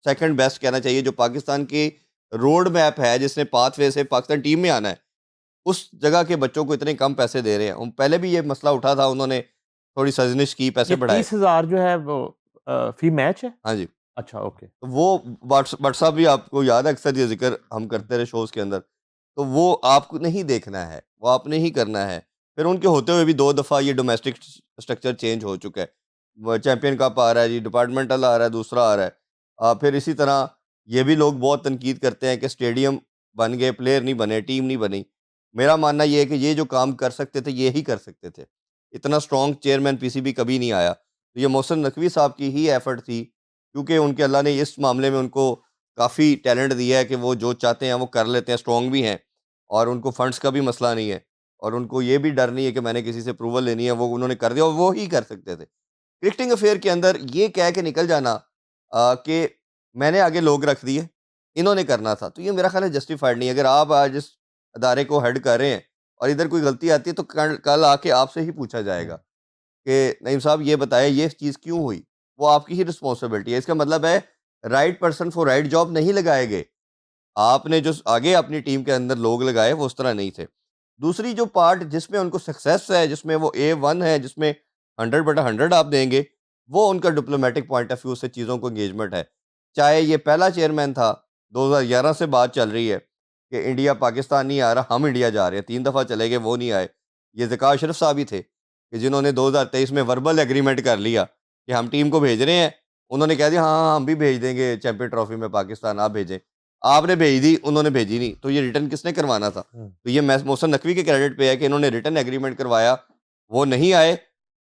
Speaker 2: सेकंड बेस्ट कहना चाहिए, जो पाकिस्तान की रोड मैप है, जिसने पाथवे से पाकिस्तान टीम में आना है, उस जगह के बच्चों को इतने कम पैसे दे रहे हैं। पहले भी ये मसला उठा था, उन्होंने थोड़ी साजिश की, पैसे
Speaker 1: ये
Speaker 2: बढ़ाए।
Speaker 1: 30,000 जो है वो फ़ी मैच है?
Speaker 2: हाँ जी।
Speaker 1: अच्छा, ओके।
Speaker 2: तो वो भट्ट साहब भी, आपको याद है, अक्सर ये ज़िक्र हम करते रहे शोज़ के अंदर। तो वो आपको नहीं देखना है, वो आपने ही करना है। फिर उनके होते हुए भी 2 दफ़ा ये डोमेस्टिक स्ट्रक्चर चेंज हो चुका है। व चैंपियन कप आ रहा है जी, डिपार्टमेंटल आ रहा है, दूसरा आ रहा है। फिर इसी तरह ये भी लोग बहुत तनकीद करते हैं कि स्टेडियम बन गए, प्लेयर नहीं बने, टीम नहीं बनी। मेरा मानना ये है कि ये जो काम कर सकते थे, ये ही कर सकते थे। इतना स्ट्रॉन्ग चेयरमैन पीसीबी कभी नहीं आया। तो ये मोहसिन नकवी साहब की ही एफर्ट थी, क्योंकि उनके अल्लाह ने इस मामले में उनको काफ़ी टैलेंट दिया है कि वो जो चाहते हैं वो कर लेते हैं, स्ट्रॉन्ग भी हैं, और उनको फंड्स का भी मसला नहीं है, और उनको ये भी डर नहीं है कि मैंने किसी से अप्रूवल लेनी है, वो उन्होंने कर दिया और वो ही कर सकते थे। क्रिकेटिंग अफेयर के अंदर ये कह के निकल जाना कि मैंने आगे लोग रख दिए, इन्होंने करना था, तो ये मेरा ख्याल है जस्टिफाइड नहीं है। अगर आप आज इस अदारे को हेड कर रहे हैं और इधर कोई गलती आती है तो कल कल आके आपसे ही पूछा जाएगा
Speaker 1: हुँ।
Speaker 2: कि नईम साहब ये बताएं ये चीज़ क्यों हुई? वो आपकी ही रिस्पॉन्सिबिलिटी है। इसका मतलब है right person for right job नहीं लगाए गए। आपने जो आगे अपनी टीम के अंदर लोग लगाए वो उस तरह नहीं थे। दूसरी जो पार्ट जिसमें उनको सक्सेस है, जिसमें वो A1 है, जिसमें 100/100 आप देंगे, वो उनका डिप्लोमेटिक पॉइंट ऑफ व्यू से चीज़ों को एंगेजमेंट है। चाहे ये पहला चेयरमैन था, 2011 से बात चल रही है कि इंडिया पाकिस्तान नहीं आ रहा, हम इंडिया जा रहे हैं। 3 दफ़ा चले गए, वो नहीं आए। ये ज़का अशरफ साहब ही थे कि जिन्होंने 2023 में वर्बल एग्रीमेंट कर लिया कि हम टीम को भेज रहे हैं। उन्होंने कह दिया, हाँ, हाँ, हम भी भेज देंगे चैंपियन ट्रॉफी में पाकिस्तान, आप भेजें। आपने भेज दी, उन्होंने भेजी नहीं, तो ये रिटर्न किसने करवाना था? तो ये मोहसिन नकवी के क्रेडिट पे है कि इन्होंने रिटर्न एग्रीमेंट करवाया, वो नहीं आए,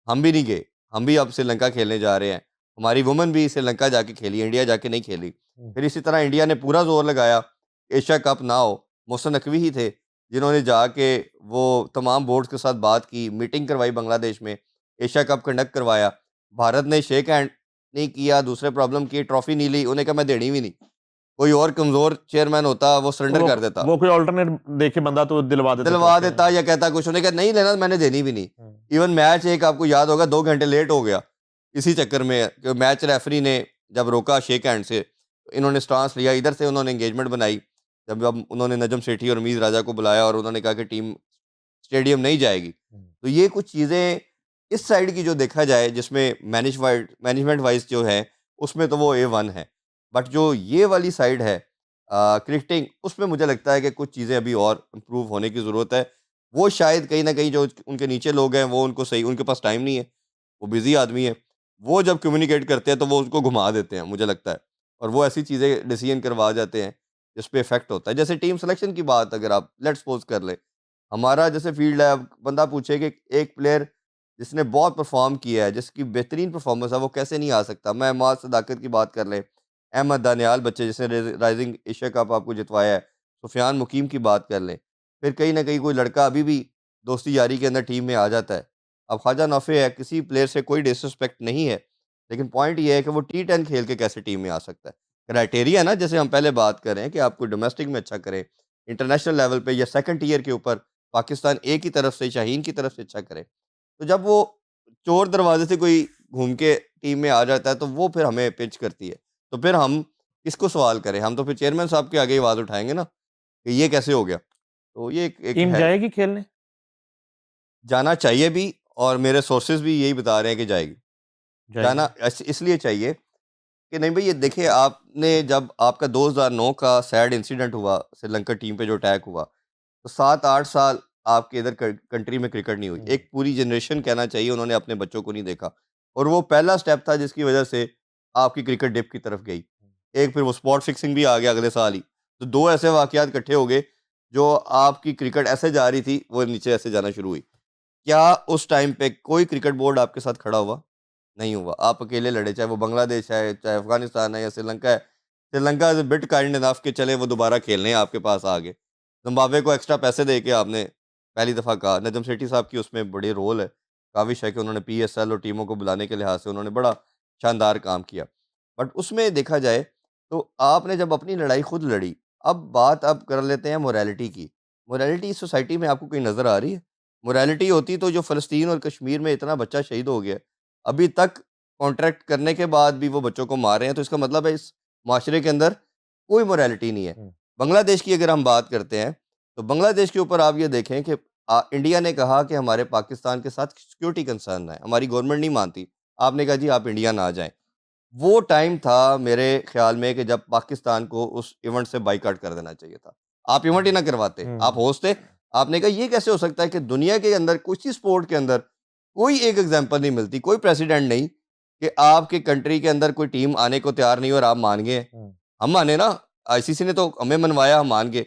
Speaker 2: हम भी नहीं गए। हम भी अब श्रीलंका खेलने जा रहे हैं। हमारी वुमेन भी श्रीलंका जाके खेली, इंडिया जाके नहीं खेली। फिर इसी तरह इंडिया ने पूरा ज़ोर लगाया, एशिया कप ना हो। मोहसिन नकवी ही थे जिन्होंने जाके वो तमाम बोर्ड्स के साथ बात की, मीटिंग करवाई बांग्लादेश में, एशिया कप कंडक्ट करवाया। भारत ने शेक हैंड नहीं किया, दूसरे प्रॉब्लम की, ट्रॉफी नहीं ली, उन्हें कहा मैं देनी भी नहीं। कोई और कमज़ोर चेयरमैन होता, वो सरेंडर कर देता।
Speaker 1: वो कोई अल्टरनेट देके बंदा तो दिलवा देता
Speaker 2: दिलवा
Speaker 1: ट्रॉफी।
Speaker 2: देता या कहता कुछ, उन्हें कहा नहीं लेना, मैंने देनी भी नहीं। इवन मैच एक आपको याद होगा 2 घंटे लेट हो गया, इसी चक्कर में कि मैच रेफरी ने जब रोका शेक हैंड से, इन्होंने स्टांस लिया, इधर से उन्होंने एंगेजमेंट बनाई। जब अब उन्होंने नजम सेठी और मीर राजा को बुलाया और उन्होंने कहा कि टीम स्टेडियम नहीं जाएगी। तो ये कुछ चीज़ें इस साइड की जो देखा जाए, जिसमें मैनेजमेंट वाइज जो है, उसमें तो वो A1 है। बट जो ये वाली साइड है क्रिकेटिंग, उसमें मुझे लगता है कि कुछ चीज़ें अभी और इम्प्रूव होने की ज़रूरत है। वो शायद कहीं न कहीं जो उनके नीचे लोग हैं, वो उनको सही, उनके पास टाइम नहीं है, वो बिज़ी आदमी है। वो जब कम्युनिकेट करते हैं तो वो उसको घुमा देते हैं, मुझे लगता है। और वो ऐसी चीज़ें डिसीजन करवा जाते हैं, जिस पे इफ़ेक्ट होता है। जैसे टीम सिलेक्शन की बात अगर आप लेट्स सपोज़ कर लें, हमारा जैसे फ़ील्ड है, अब बंदा पूछे कि एक प्लेयर जिसने बहुत परफ़ॉर्म किया है, जिसकी बेहतरीन परफ़ॉर्मेंस है, वो कैसे नहीं आ सकता? मैं माद सदाकत की बात कर लें, अहमद दानियाल बच्चे जिसने राइजिंग एशिया कप आपको जितवाया है, सुफियान मुकीम की बात कर लें। फिर कहीं न कहीं कोई लड़का अभी भी दोस्ती यारी के अंदर टीम में आ जाता है। अब ख्वाजा नौफ़े है, किसी प्लेयर से कोई डिसरिस्पेक्ट नहीं है, लेकिन पॉइंट ये है कि वो T10 खेल के कैसे टीम में आ सकता है। क्राइटेरिया ना, जैसे हम पहले बात कर रहे हैं कि आपको डोमेस्टिक में अच्छा करे, इंटरनेशनल लेवल पे या सेकंड टियर के ऊपर पाकिस्तान ए की तरफ से, शाहीन की तरफ से अच्छा करे। तो जब वो चोर दरवाजे से कोई घूम के टीम में आ जाता है, तो वो फिर हमें पिंच करती है। तो फिर हम किसको सवाल करें? हम तो फिर चेयरमैन साहब के आगे ही आवाज़ उठाएँगे ना, कि ये कैसे हो गया? तो ये एक एक
Speaker 1: टीम
Speaker 2: है,
Speaker 1: जाएगी खेलने?
Speaker 2: जाना चाहिए भी, और मेरे सोर्सेज़ भी यही बता रहे हैं कि जाएगी। जाना
Speaker 1: जाएगी।
Speaker 2: इसलिए चाहिए कि नहीं भई, ये देखिए, आपने जब आपका 2009 का सैड इंसिडेंट हुआ, श्रीलंका टीम पे जो अटैक हुआ, तो 7-8 साल आपके इधर कंट्री में क्रिकेट नहीं हुई। एक पूरी जनरेशन कहना चाहिए, उन्होंने अपने बच्चों को नहीं देखा, और वो पहला स्टेप था जिसकी वजह से आपकी क्रिकेट डिप की तरफ गई। एक फिर वो स्पॉट फिक्सिंग भी आ गया अगले साल ही। तो 2 ऐसे वाक़यात इकट्ठे हो गए, जो आपकी क्रिकेट ऐसे जा रही थी, वो नीचे ऐसे जाना शुरू हुई। क्या उस टाइम पे कोई क्रिकेट बोर्ड आपके साथ खड़ा हुआ? नहीं हुआ। आप अकेले लड़े, चाहे वो बांग्लादेश है, चाहे अफ़गानिस्तान है या श्रीलंका है। Sri Lanka is a bit kind enough कि चले वो दोबारा खेलने आपके पास आ गए। ज़िम्बाब्वे को एक्स्ट्रा पैसे दे के आपने पहली दफ़ा कहा। नजम सेठी साहब की उसमें बड़ी रोल है। काविश है कि उन्होंने PSL और टीमों को बुलाने के लिहाज़ से उन्होंने बड़ा शानदार काम किया। बट उसमें देखा जाए, तो आपने जब अपनी लड़ाई खुद लड़ी, अब बात आप कर लेते हैं मोरालिटी की। मोरालिटी इस सोसाइटी में आपको कोई नज़र आ रही है? मोरालिटी होती तो जो फ़लस्तीन और कश्मीर में इतना बच्चा शहीद हो गया, अभी तक कॉन्ट्रैक्ट करने के बाद भी वो बच्चों को मार रहे हैं, तो इसका मतलब है इस माशरे के अंदर कोई मोरालिटी नहीं है। बांग्लादेश की अगर हम बात करते हैं, तो बांग्लादेश के ऊपर आप ये देखें कि इंडिया ने कहा कि हमारे पाकिस्तान के साथ सिक्योरिटी कंसर्न है, हमारी गवर्नमेंट नहीं मानती। आपने कहा जी आप इंडिया ना जाएँ। वो टाइम था मेरे ख़्याल में कि जब पाकिस्तान को उस इवेंट से बायकॉट कर देना चाहिए था। आप इवेंट ही ना करवाते, आप होस्ट थे। आपने कहा ये कैसे हो सकता है कि दुनिया के अंदर किसी स्पोर्ट के अंदर कोई एक एग्ज़ाम्पल नहीं मिलती, कोई प्रेसिडेंट नहीं कि आपके कंट्री के अंदर कोई टीम आने को तैयार नहीं और आप मान गए। हम माने ना, आईसीसी ने तो हमें मनवाया, हम मान गए।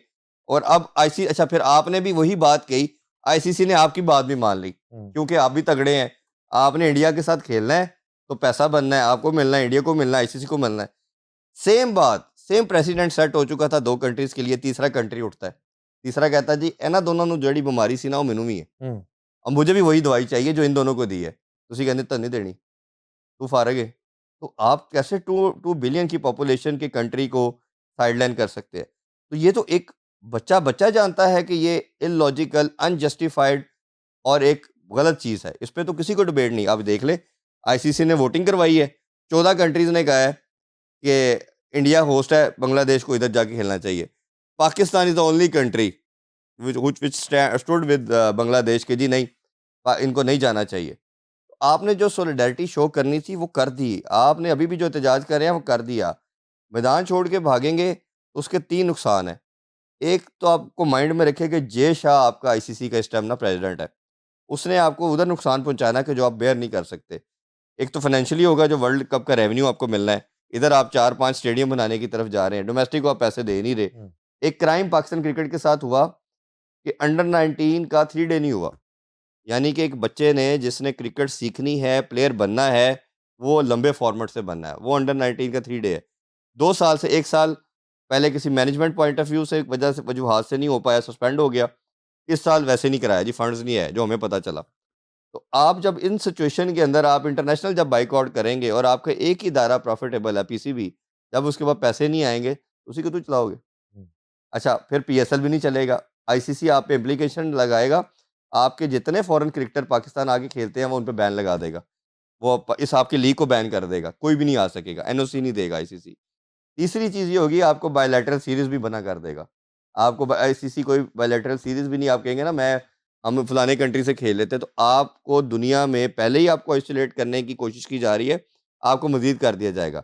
Speaker 2: और अब अच्छा, फिर आपने भी वही बात कही, आईसीसी ने आपकी बात भी मान ली, क्योंकि आप भी तगड़े हैं। आपने इंडिया के साथ खेलना है, तो पैसा बनना है, आपको मिलना है, इंडिया को मिलना है, आईसीसी को मिलना है। सेम बात, सेम प्रेसिडेंट सेट हो चुका था 2 कंट्रीज़ के लिए, तीसरा कंट्री उठता है। तीसरा कहता है जी इन्हां दोनों ਨੂੰ ਜਿਹੜੀ ਬਿਮਾਰੀ ਸੀ ਨਾ, ਉਹ ਮੈਨੂੰ ਵੀ है। अब मुझे भी वही दवाई चाहिए जो इन दोनों को दी है। ਤੁਸੀਂ ਕਹਿੰਦੇ ਤੁਹਾਨੂੰ नहीं देनी, तू फारग है। तो आप कैसे 2 बिलियन की पॉपुलेशन की कंट्री को साइडलाइन कर सकते हैं? तो ये तो एक बच्चा जानता है कि ये इलॉजिकल, अनजस्टिफाइड और एक गलत चीज़ है। इस पे तो किसी को डिबेट नहीं। आप देख लें, आईसीसी ने वोटिंग करवाई है, 14 कंट्रीज़ ने कहा है कि इंडिया होस्ट है, बांग्लादेश को इधर जाके खेलना चाहिए। Pakistan is the only country which stood with Bangladesh के जी नहीं, इनको नहीं जाना चाहिए। आपने जो सॉलिडारिटी शो करनी थी वो कर दी, आपने अभी भी जो एहतजाज कर रहे हैं वो कर दिया। मैदान छोड़ के भागेंगे तो उसके 3 नुकसान हैं। एक तो आपको माइंड में रखिए कि जे शाह आपका आईसीसी का इस टाइम ना प्रेसिडेंट है। उसने आपको उधर नुकसान पहुँचाना है कि जो आप बेयर नहीं कर सकते। एक तो फाइनेंशियली होगा, जो वर्ल्ड कप का रेवेन्यू आपको मिलना है। इधर आप 4-5 स्टेडियम बनाने की तरफ जा रहे हैं, डोमेस्टिक को आप पैसे दे नहीं रहे।
Speaker 1: हुँ,
Speaker 2: एक क्राइम पाकिस्तान क्रिकेट के साथ हुआ कि अंडर 19 का 3 डे नहीं हुआ। यानी कि एक बच्चे ने जिसने क्रिकेट सीखनी है, प्लेयर बनना है, वो लंबे फॉर्मेट से बनना है, वो अंडर 19 का 3 डे है। 2 साल से 1 साल पहले किसी मैनेजमेंट पॉइंट ऑफ व्यू से वजूहात से नहीं हो पाया, सस्पेंड हो गया। इस साल वैसे नहीं कराया जी, फंड्स नहीं है, जो हमें पता चला। तो आप जब इन सिचुएशन के अंदर आप इंटरनेशनल जब बाइकआउट करेंगे और आपका एक ही इदारा प्रॉफिटेबल है, पीसीबी, जब उसके बाद पैसे नहीं आएँगे, उसी को तो चलाओगे।
Speaker 1: हुँ,
Speaker 2: अच्छा, फिर पीएसएल भी नहीं चलेगा, आईसीसी आप पे इम्प्लीकेशन लगाएगा, आपके जितने फॉरेन क्रिकेटर पाकिस्तान आके खेलते हैं, वो उन पे बैन लगा देगा। वो इस आपकी लीग को बैन कर देगा, कोई भी नहीं आ सकेगा, एनओसी नहीं देगा आईसीसी। तीसरी चीज़ ये होगी, आपको बायलैटरल सीरीज़ भी बना कर देगा। आपको आईसीसी कोई बायलैटरल सीरीज़ भी नहीं, आप कहेंगे ना हम फलाने कंट्री से खेल लेते हैं, तो आपको दुनिया में पहले ही आपको आइसोलेट करने की कोशिश की जा रही है, आपको मज़ीद कर दिया जाएगा।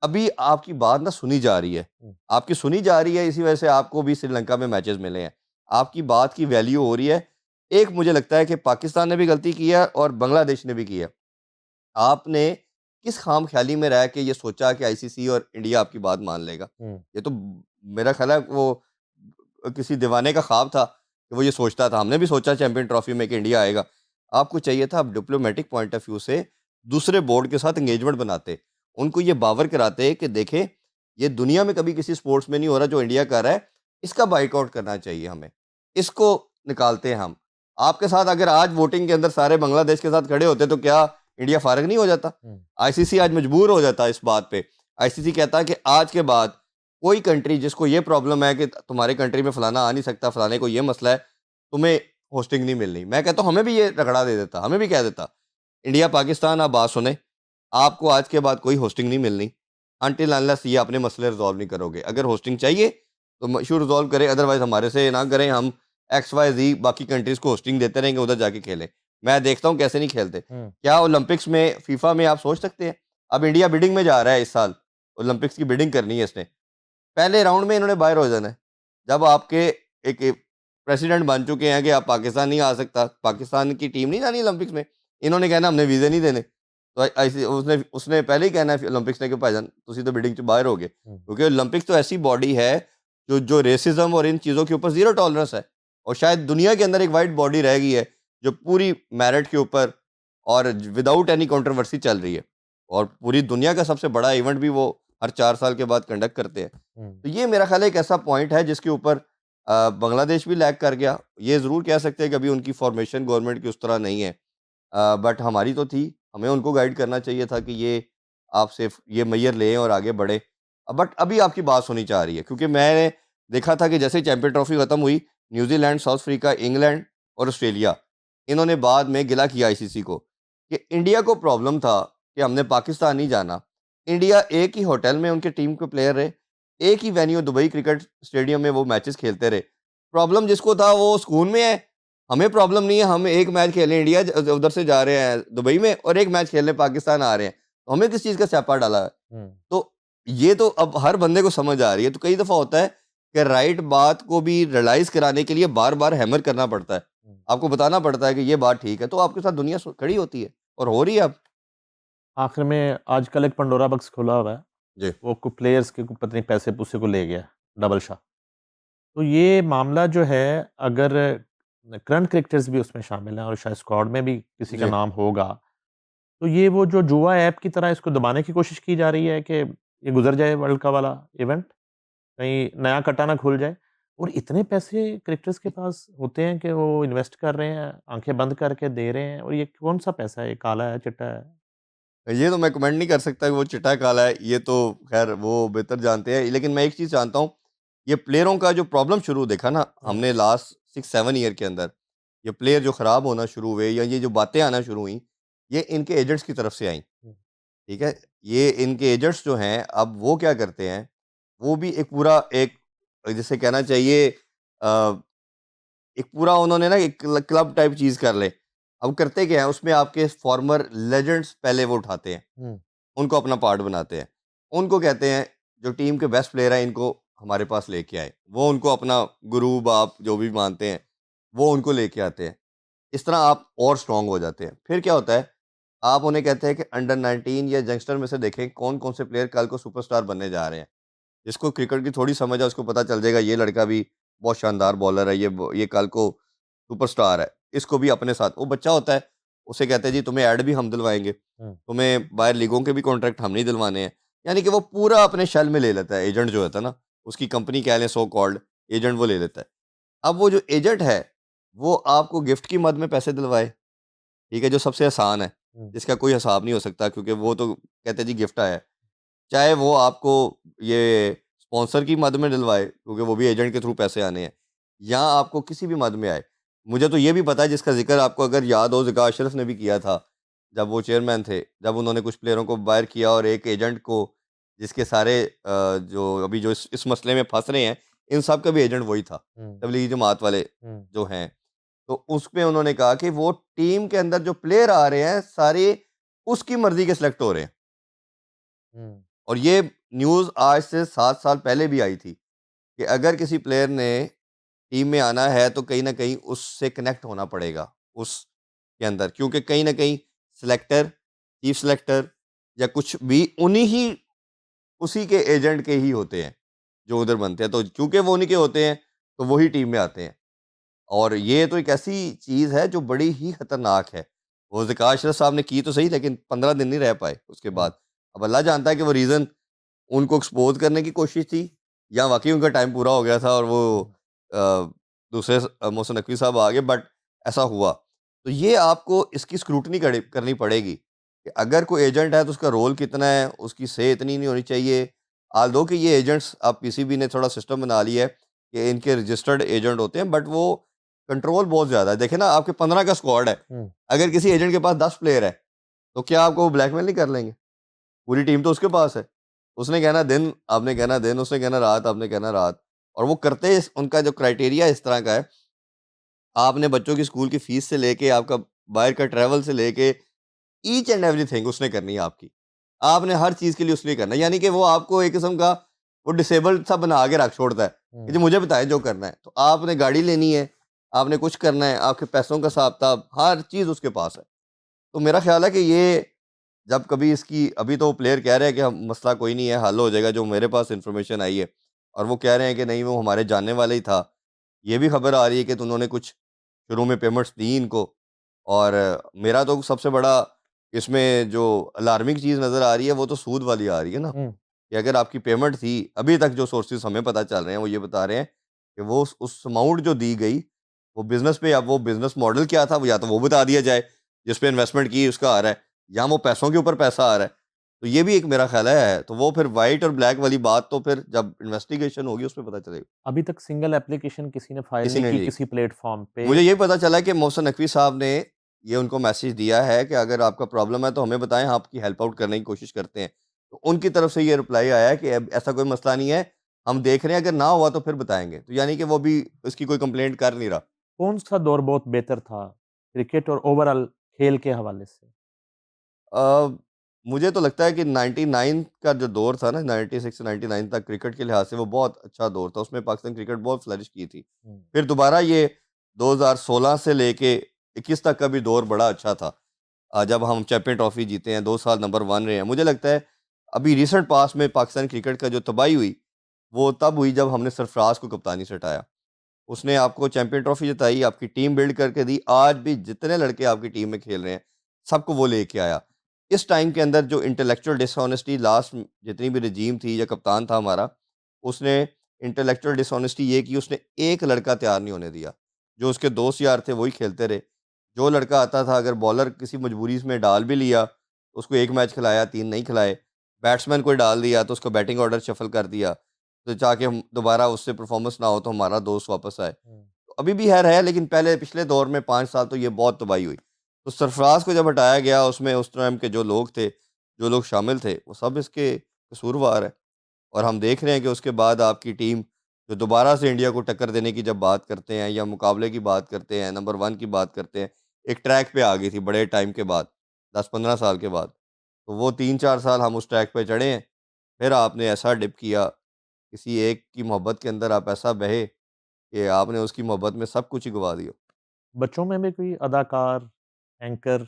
Speaker 2: अभी आपकी बात ना सुनी जा रही है।
Speaker 1: हुँ,
Speaker 2: आपकी सुनी जा रही है, इसी वजह से आपको भी श्रीलंका में मैचेस मिले हैं। आपकी बात की वैल्यू हो रही है। एक मुझे लगता है कि पाकिस्तान ने भी गलती की है और बांग्लादेश ने भी की है। आपने किस खाम-ख़याली में रह के ये सोचा कि आईसीसी और इंडिया आपकी बात मान लेगा।
Speaker 1: हुँ,
Speaker 2: ये तो मेरा ख़्याल है वो किसी दीवाने का ख़्वाब था कि वो ये सोचता था। हमने भी सोचा चैंपियन ट्रॉफ़ी में कि इंडिया आएगा। आपको चाहिए था आप डिप्लोमैटिक पॉइंट ऑफ व्यू से दूसरे बोर्ड के साथ एंगेजमेंट बनाते। उनको ये बावर कराते कि देखें, ये दुनिया में कभी किसी स्पोर्ट्स में नहीं हो रहा जो इंडिया कर रहा है, इसका बायकॉट करना चाहिए हमें। इसको निकालते हैं हम। आपके साथ अगर आज वोटिंग के अंदर सारे बांग्लादेश के साथ खड़े होते तो क्या इंडिया फारग नहीं हो जाता?
Speaker 1: हुँ,
Speaker 2: आईसीसी आज मजबूर हो जाता है इस बात पे। आईसीसी कहता है कि आज के बाद कोई कंट्री जिसको ये प्रॉब्लम है कि तुम्हारे कंट्री में फलाना आ नहीं सकता, फलाने को ये मसला है, तुम्हें होस्टिंग नहीं मिलनी। मैं कहता हूँ हमें भी ये रगड़ा दे देता, हमें भी कह देता, इंडिया पाकिस्तान आप बात सुने, आपको आज के बाद कोई होस्टिंग नहीं मिलनी अनटिल अनलेस ये अपने मसले रिज़ॉल्व नहीं करोगे। अगर होस्टिंग चाहिए तो इश्यू रिज़ॉल्व करें, अदरवाइज़ हमारे से ना करें, हम एक्स वाई ज़ेड बाकी कंट्रीज़ को होस्टिंग देते रहेंगे, उधर जाके खेलें। मैं देखता हूँ कैसे नहीं खेलते।
Speaker 1: हुँ,
Speaker 2: क्या ओलंपिक्स में, फीफा में आप सोच सकते हैं? अब इंडिया बिडिंग में जा रहा है इस साल, ओलंपिक्स की बिडिंग करनी है इसने। पहले राउंड में इन्होंने बाहर हो जाना है। जब आपके एक प्रेसिडेंट बन चुके हैं कि आप पाकिस्तान नहीं आ सकता, पाकिस्तान की टीम नहीं जानी ओलंपिक्स में, इन्होंने कहना हमने वीज़े नहीं देने। तो ऐसे उसने उसने पहले ही कहना है ओलंपिक्स ने कि भाईजान तुसी तो बिडिंग च बाहर हो गए।
Speaker 1: हुँ,
Speaker 2: क्योंकि ओलंपिक्स तो ऐसी बॉडी है जो रेसिज़्म और इन चीज़ों के ऊपर ज़ीरो टॉलरेंस है। और शायद दुनिया के अंदर एक वाइड बॉडी रह गई है, जो पूरी मेरिट के ऊपर और विदाउट एनी कंट्रोवर्सी चल रही है। और पूरी दुनिया का सबसे बड़ा इवेंट भी वो हर 4 साल के बाद कंडक्ट करते हैं।
Speaker 1: हुँ,
Speaker 2: तो ये मेरा ख़्याल है एक ऐसा पॉइंट है जिसके ऊपर बांग्लादेश भी लैग कर गया। ये ज़रूर कह सकते हैं कि अभी उनकी फ़ॉर्मेशन गवर्नमेंट की उस तरह नहीं है। बट हमारी तो थी, हमें उनको गाइड करना चाहिए था कि ये आप सिर्फ़ ये मैयर लें और आगे बढ़ें। बट अभी आपकी बात सुनी जा रही है, क्योंकि मैंने देखा था कि जैसे ही चैंपियन ट्रॉफ़ी ख़त्म हुई, न्यूज़ीलैंड, साउथ अफ्रीका, इंग्लैंड और ऑस्ट्रेलिया, इन्होंने बाद में गिला किया आईसीसी को कि इंडिया को प्रॉब्लम था कि हमने पाकिस्तान नहीं जाना। इंडिया एक ही होटल में उनके टीम के प्लेयर रहे, एक ही वेन्यू दुबई क्रिकेट स्टेडियम में वो मैचेस खेलते रहे। प्रॉब्लम जिसको था वो सुकून में है, हमें प्रॉब्लम नहीं है, हम एक मैच खेलने इंडिया उधर से जा रहे हैं दुबई में और एक मैच खेलने पाकिस्तान आ रहे हैं। तो हमें किस चीज़ का स्यापा डाला है?
Speaker 1: हुँ,
Speaker 2: तो ये तो अब हर बंदे को समझ आ रही है। तो कई दफ़ा होता है कि राइट बात को भी रियलाइज़ कराने के लिए बार-बार हैमर करना पड़ता है।
Speaker 1: हुँ।
Speaker 2: आपको बताना पड़ता है कि ये बात ठीक है, तो आपके साथ दुनिया खड़ी होती है और हो रही है अब।
Speaker 1: आखिर में आजकल एक पंडोरा बॉक्स खुला हुआ है,
Speaker 2: जी,
Speaker 1: वो कुछ प्लेयर्स के पता नहीं पैसे-पूसे को ले गया, डबल शाह। तो ये मामला जो है, अगर करंट क्रिकेटर्स भी उसमें शामिल हैं और शायद स्क्वाड में भी किसी का
Speaker 2: जी।
Speaker 1: नाम होगा, तो ये वो जो जुआ ऐप की तरह इसको दबाने की कोशिश की जा रही है कि ये गुज़र जाए वर्ल्ड कप वाला इवेंट, कहीं नया कट्टा ना खुल जाए। और इतने पैसे क्रिकेटर्स के पास होते हैं कि वो इन्वेस्ट कर रहे हैं, आँखें बंद करके दे रहे हैं, और ये कौन-सा पैसा है? ये काला है, चिट्टा है?
Speaker 2: ये तो मैं कमेंट नहीं कर सकता कि वो चिट्टा काला है, ये तो ख़ैर वो बेहतर जानते हैं। लेकिन मैं एक चीज़ जानता हूँ, ये प्लेयरों का जो प्रॉब्लम शुरू देखा ना
Speaker 1: हुँ,
Speaker 2: हमने लास्ट 6-7 ईयर के अंदर, ये प्लेयर जो ख़राब होना शुरू हुए या ये जो बातें आना शुरू हुई, ये इनके एजेंट्स की तरफ से आईं,
Speaker 1: हुँ,
Speaker 2: ठीक है? ये इनके एजेंट्स जो हैं, अब वो क्या करते हैं, वो भी एक पूरा एक जिसे कहना चाहिए एक पूरा उन्होंने ना एक क्लब टाइप चीज़ कर ले। अब करते क्या है उसमें आपके फॉर्मर लेजेंड्स पहले वो उठाते हैं,
Speaker 1: हुँ,
Speaker 2: उनको अपना पार्ट बनाते हैं। उनको कहते हैं जो टीम के बेस्ट प्लेयर हैं इनको हमारे पास लेके आएँ। वो उनको अपना गुरु, बाप जो भी मानते हैं, वो उनको लेके आते हैं। इस तरह आप और स्ट्रॉन्ग हो जाते हैं। फिर क्या होता है, आप उन्हें कहते हैं कि अंडर 19 या यंगस्टर में से देखें कौन-कौन से प्लेयर कल को सुपरस्टार बनने जा रहे हैं। जिसको क्रिकेट की थोड़ी समझ है उसको पता चल जाएगा ये लड़का भी बहुत शानदार बॉलर है, ये कल को सुपरस्टार है। इसको भी अपने साथ वो बच्चा होता है, उसे कहते हैं जी तुम्हें ऐड भी हम दिलवाएँगे,
Speaker 1: हुँ,
Speaker 2: तुम्हें बाहर लीगों के भी कॉन्ट्रैक्ट हम नहीं दिलवाने हैं। यानी कि वो पूरा अपने शेल में ले लेता है, एजेंट जो होता है ना, उसकी कंपनी कह लें सो कॉल्ड एजेंट वो ले लेता है। अब वो जो एजेंट है, वो आपको गिफ्ट की मद में पैसे दिलवाए, ठीक है? जो सबसे आसान है,
Speaker 1: हुँ,
Speaker 2: जिसका कोई हिसाब नहीं हो सकता क्योंकि वो तो कहते हैं जी गिफ्ट आया है। चाहे वो आपको ये स्पॉन्सर की मद में डलवाए क्योंकि वो भी एजेंट के थ्रू पैसे आने हैं या आपको किसी भी मद में आए। मुझे तो ये भी पता है जिसका ज़िक्र आपको अगर याद हो ज़िका अशरफ ने भी किया था, जब वो चेयरमैन थे, जब उन्होंने कुछ प्लेयरों को बाहर किया और एक एजेंट को जिसके सारे जो अभी जो इस मसले में फँस रहे हैं, इन सब का भी एजेंट वही था,
Speaker 1: हुँ,
Speaker 2: तबलीगी जमात वाले
Speaker 1: हुँ,
Speaker 2: जो हैं। तो उसमें उन्होंने कहा कि वो टीम के अंदर जो प्लेयर आ रहे हैं, सारे उसकी मर्ज़ी के सेलेक्ट हो रहे हैं।
Speaker 1: हुँ,
Speaker 2: और ये न्यूज़ आज से 7 साल पहले भी आई थी कि अगर किसी प्लेयर ने टीम में आना है तो कहीं न कहीं उससे कनेक्ट होना पड़ेगा उसके अंदर क्योंकि कहीं न कहीं सिलेक्टर, चीफ सिलेक्टर या कुछ भी उन्हीं ही उसी के एजेंट के ही होते हैं, जो उधर बनते हैं। तो क्योंकि वो उन्हीं के होते हैं, तो वही टीम में आते हैं। और ये तो एक ऐसी चीज़ है जो बड़ी ही खतरनाक है। वो ज़िका अशरफ साहब ने की तो सही लेकिन 15 दिन नहीं रह पाए उसके
Speaker 1: हुँ,
Speaker 2: बाद। अब अल्लाह जानता है कि वो रीज़न उनको एक्सपोज़ करने की कोशिश थी या वाक़ई उनका टाइम पूरा हो गया था और वो
Speaker 1: हुँ,
Speaker 2: अ, दूसरे मोहसिन नकवी साहब आ गए बट ऐसा हुआ। तो ये आपको इसकी स्क्रूटनी करनी पड़ेगी कि अगर कोई एजेंट है तो उसका रोल कितना है, उसकी से इतनी नहीं होनी चाहिए। ऑल्दो कि ये एजेंट्स अब पीसीबी ने थोड़ा सिस्टम बना लिया है कि इनके रजिस्टर्ड एजेंट होते हैं बट वो कंट्रोल बहुत ज़्यादा है। देखें ना आपके 15 का स्क्वाड है,
Speaker 1: हुँ,
Speaker 2: अगर किसी एजेंट के पास 10 प्लेयर है, तो क्या आपको वो ब्लैकमेल नहीं कर लेंगे? पूरी टीम तो उसके पास है। उसने कहना दिन, आपने कहना दिन, उसने कहना रात, आपने कहना रात। और वो करते इस उनका जो क्राइटेरिया इस तरह का है, आपने बच्चों की स्कूल की फीस से लेके, आपका बाहर का ट्रैवल से लेके, ईच एंड एवरीथिंग उसने करनी है आपकी। आपने हर चीज़ के लिए उसने करना है। यानी कि वो आपको एक किस्म का वो डिसेबल्ड सा बना के रख छोड़ता है कि जी
Speaker 1: हुँ,
Speaker 2: मुझे बताएँ जो करना है। तो आपने गाड़ी लेनी है, आपने कुछ करना है, आपके पैसों का हिसाब-किताब, हर चीज़ उसके पास है। तो मेरा ख़्याल है कि ये जब कभी इसकी अभी तो प्लेयर कह रहे हैं कि हम मसला कोई नहीं है, हल हो जाएगा, जो मेरे पास इन्फॉर्मेशन आई है और वो कह रहे हैं कि नहीं वो हमारे जानने वाला ही था। ये भी खबर आ रही है कि तो उन्होंने कुछ शुरू में पेमेंट्स दी इनको और मेरा तो सबसे बड़ा इसमें जो अलार्मिंग चीज़ नज़र आ रही है वो तो सूद वाली आ रही है ना,
Speaker 1: हुँ,
Speaker 2: कि अगर आपकी पेमेंट थी, अभी तक जो सोर्सेज़ हमें पता चल रहे हैं वो ये बता रहे हैं कि वो उस अमाउंट जो दी गई, वो बिज़नेस पे अब वो बिज़नेस मॉडल क्या था, वो या तो वो बता दिया जाए, जिस पे इन्वेस्टमेंट की उसका आ रहा है। या वो पैसों के ऊपर पैसा आ रहा है। तो ये भी एक मेरा ख़्याल है, तो वो फिर व्हाइट और ब्लैक वाली बात तो फिर जब इन्वेस्टिगेशन होगी उसमें पता चलेगा।
Speaker 1: अभी तक सिंगल एप्लीकेशन किसी ने फाइल
Speaker 2: किसी
Speaker 1: नहीं
Speaker 2: ने
Speaker 1: की
Speaker 2: नहीं
Speaker 1: किसी प्लेटफ़ॉर्म पे।
Speaker 2: मुझे ये पता चला कि मोहसिन नकवी साहब ने ये उनको मैसेज दिया है कि अगर आपका प्रॉब्लम है तो हमें बताएँ, हम आपकी हेल्प आउट करने की कोशिश करते हैं। तो उनकी तरफ से ये रिप्लाई आया है कि अब ऐसा कोई मसला नहीं है, हम देख रहे हैं अगर ना हुआ तो फिर बताएँगे। तो यानी कि वो अभी इसकी कोई कंप्लेंट कर नहीं रहा।
Speaker 1: कौन-सा दौर बहुत बेहतर था, क्रिकेट और ओवरॉल खेल के हवाले से?
Speaker 2: अ, मुझे तो लगता है कि 99 का जो दौर था ना 96 से 99 तक क्रिकेट के लिहाज से वो बहुत अच्छा दौर था। उसमें पाकिस्तान क्रिकेट बहुत फ्लरिश की थी।
Speaker 1: हुँ,
Speaker 2: फिर दोबारा ये 2016 से लेके 21 तक का भी दौर बड़ा अच्छा था। जब हम चैंपियन ट्रॉफी जीते हैं, 2 साल नंबर 1 रहे हैं। मुझे लगता है अभी रिसेंट पास्ट में पाकिस्तान क्रिकेट का जो तबाही हुई, वो तब हुई जब हमने सरफराज को कप्तानी से हटाया। उसने आपको चैंपियन ट्रॉफी जिताई, आपकी टीम बिल्ड करके दी। आज भी जितने लड़के आपकी टीम में खेल रहे हैं, सबको वो लेके आया। इस टाइम के अंदर जो इंटेलेक्चुअल डिसऑनेस्टी लास्ट जितनी भी रजीम थी या कप्तान था हमारा, उसने इंटेलेक्चुअल डिसऑनेस्टी ये की उसने एक लड़का तैयार नहीं होने दिया। जो उसके दोस्त यार थे वही खेलते रहे। जो लड़का आता था अगर बॉलर किसी मजबूरी में डाल भी लिया, उसको 1 मैच खिलाया, 3 नहीं खिलाए। बैट्समैन कोई डाल दिया तो उसका बैटिंग ऑर्डर शफ़ल कर दिया। तो ताकि हम दोबारा उससे परफ़ॉर्मेंस ना हो तो हमारा दोस्त वापस आए।
Speaker 1: हुँ,
Speaker 2: तो अभी भी है लेकिन पहले पिछले दौर में 5 साल तो ये बहुत तबाही हुई। तो सरफ़राज को जब हटाया गया उसमें उस टाइम के जो लोग थे, जो लोग शामिल थे, वो सब इसके कसूरवार हैं। और हम देख रहे हैं कि उसके बाद आपकी टीम जो दोबारा से इंडिया को टक्कर देने की जब बात करते हैं या मुकाबले की बात करते हैं, नंबर 1 की बात करते हैं, एक ट्रैक पे आ गई थी बड़े टाइम के बाद, 10-15 साल के बाद। तो वो 3-4 साल हम उस ट्रैक पे चढ़े हैं, फिर आपने ऐसा डिप किया, किसी एक की मोहब्बत के अंदर आप ऐसा बहे कि आपने उसकी मोहब्बत में सब कुछ ही गँवा दिया।
Speaker 1: बच्चों में भी कोई अदाकार, एंकर,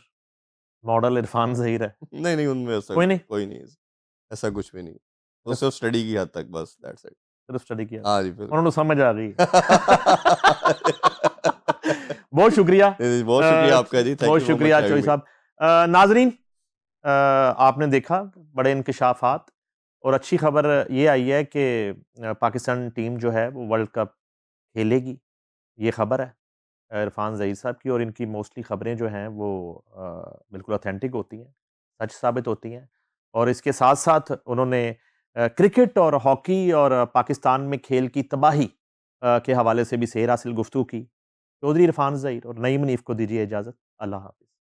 Speaker 1: मॉडल इरफान ज़हीर है?
Speaker 2: नहीं, नहीं, उनमें ऐसा
Speaker 1: कोई नहीं?
Speaker 2: कोई नहीं है, ऐसा कुछ भी नहीं। वो
Speaker 1: सिर्फ
Speaker 2: सिर्फ़ स्टडी की हद तक बस दैट्स इट।
Speaker 1: सिर्फ स्टडी किया था।
Speaker 2: हाँ जी,
Speaker 1: ਉਹਨਾਂ
Speaker 2: बिल्कुल।
Speaker 1: ਨੂੰ समझ आ गई। बहुत शुक्रिया।
Speaker 2: बहुत शुक्रिया आपका जी, थैंक
Speaker 1: बहुत
Speaker 2: यू सो मच
Speaker 1: शुक्रिया
Speaker 2: हैविंग
Speaker 1: चोई
Speaker 2: मी।
Speaker 1: साहब। नाज़रीन, आपने देखा बड़े इंकशाफ़ात और अच्छी खबर ये आई है कि पाकिस्तान टीम जो है वो वर्ल्ड कप खेलेगी, ये खबर है इरफान ज़हीर साहब की। और इनकी मोस्टली खबरें जो हैं वो बिल्कुल ऑथेंटिक होती हैं, सच साबित होती हैं। और इसके साथ-साथ उन्होंने क्रिकेट और हॉकी और पाकिस्तान में खेल की तबाही के हवाले से भी सेर हासिल गुफ्तगू की। चौधरी इरफान ज़हीर और नईम हनीफ को दीजिए इजाज़त। अल्लाह हाफ़िज़।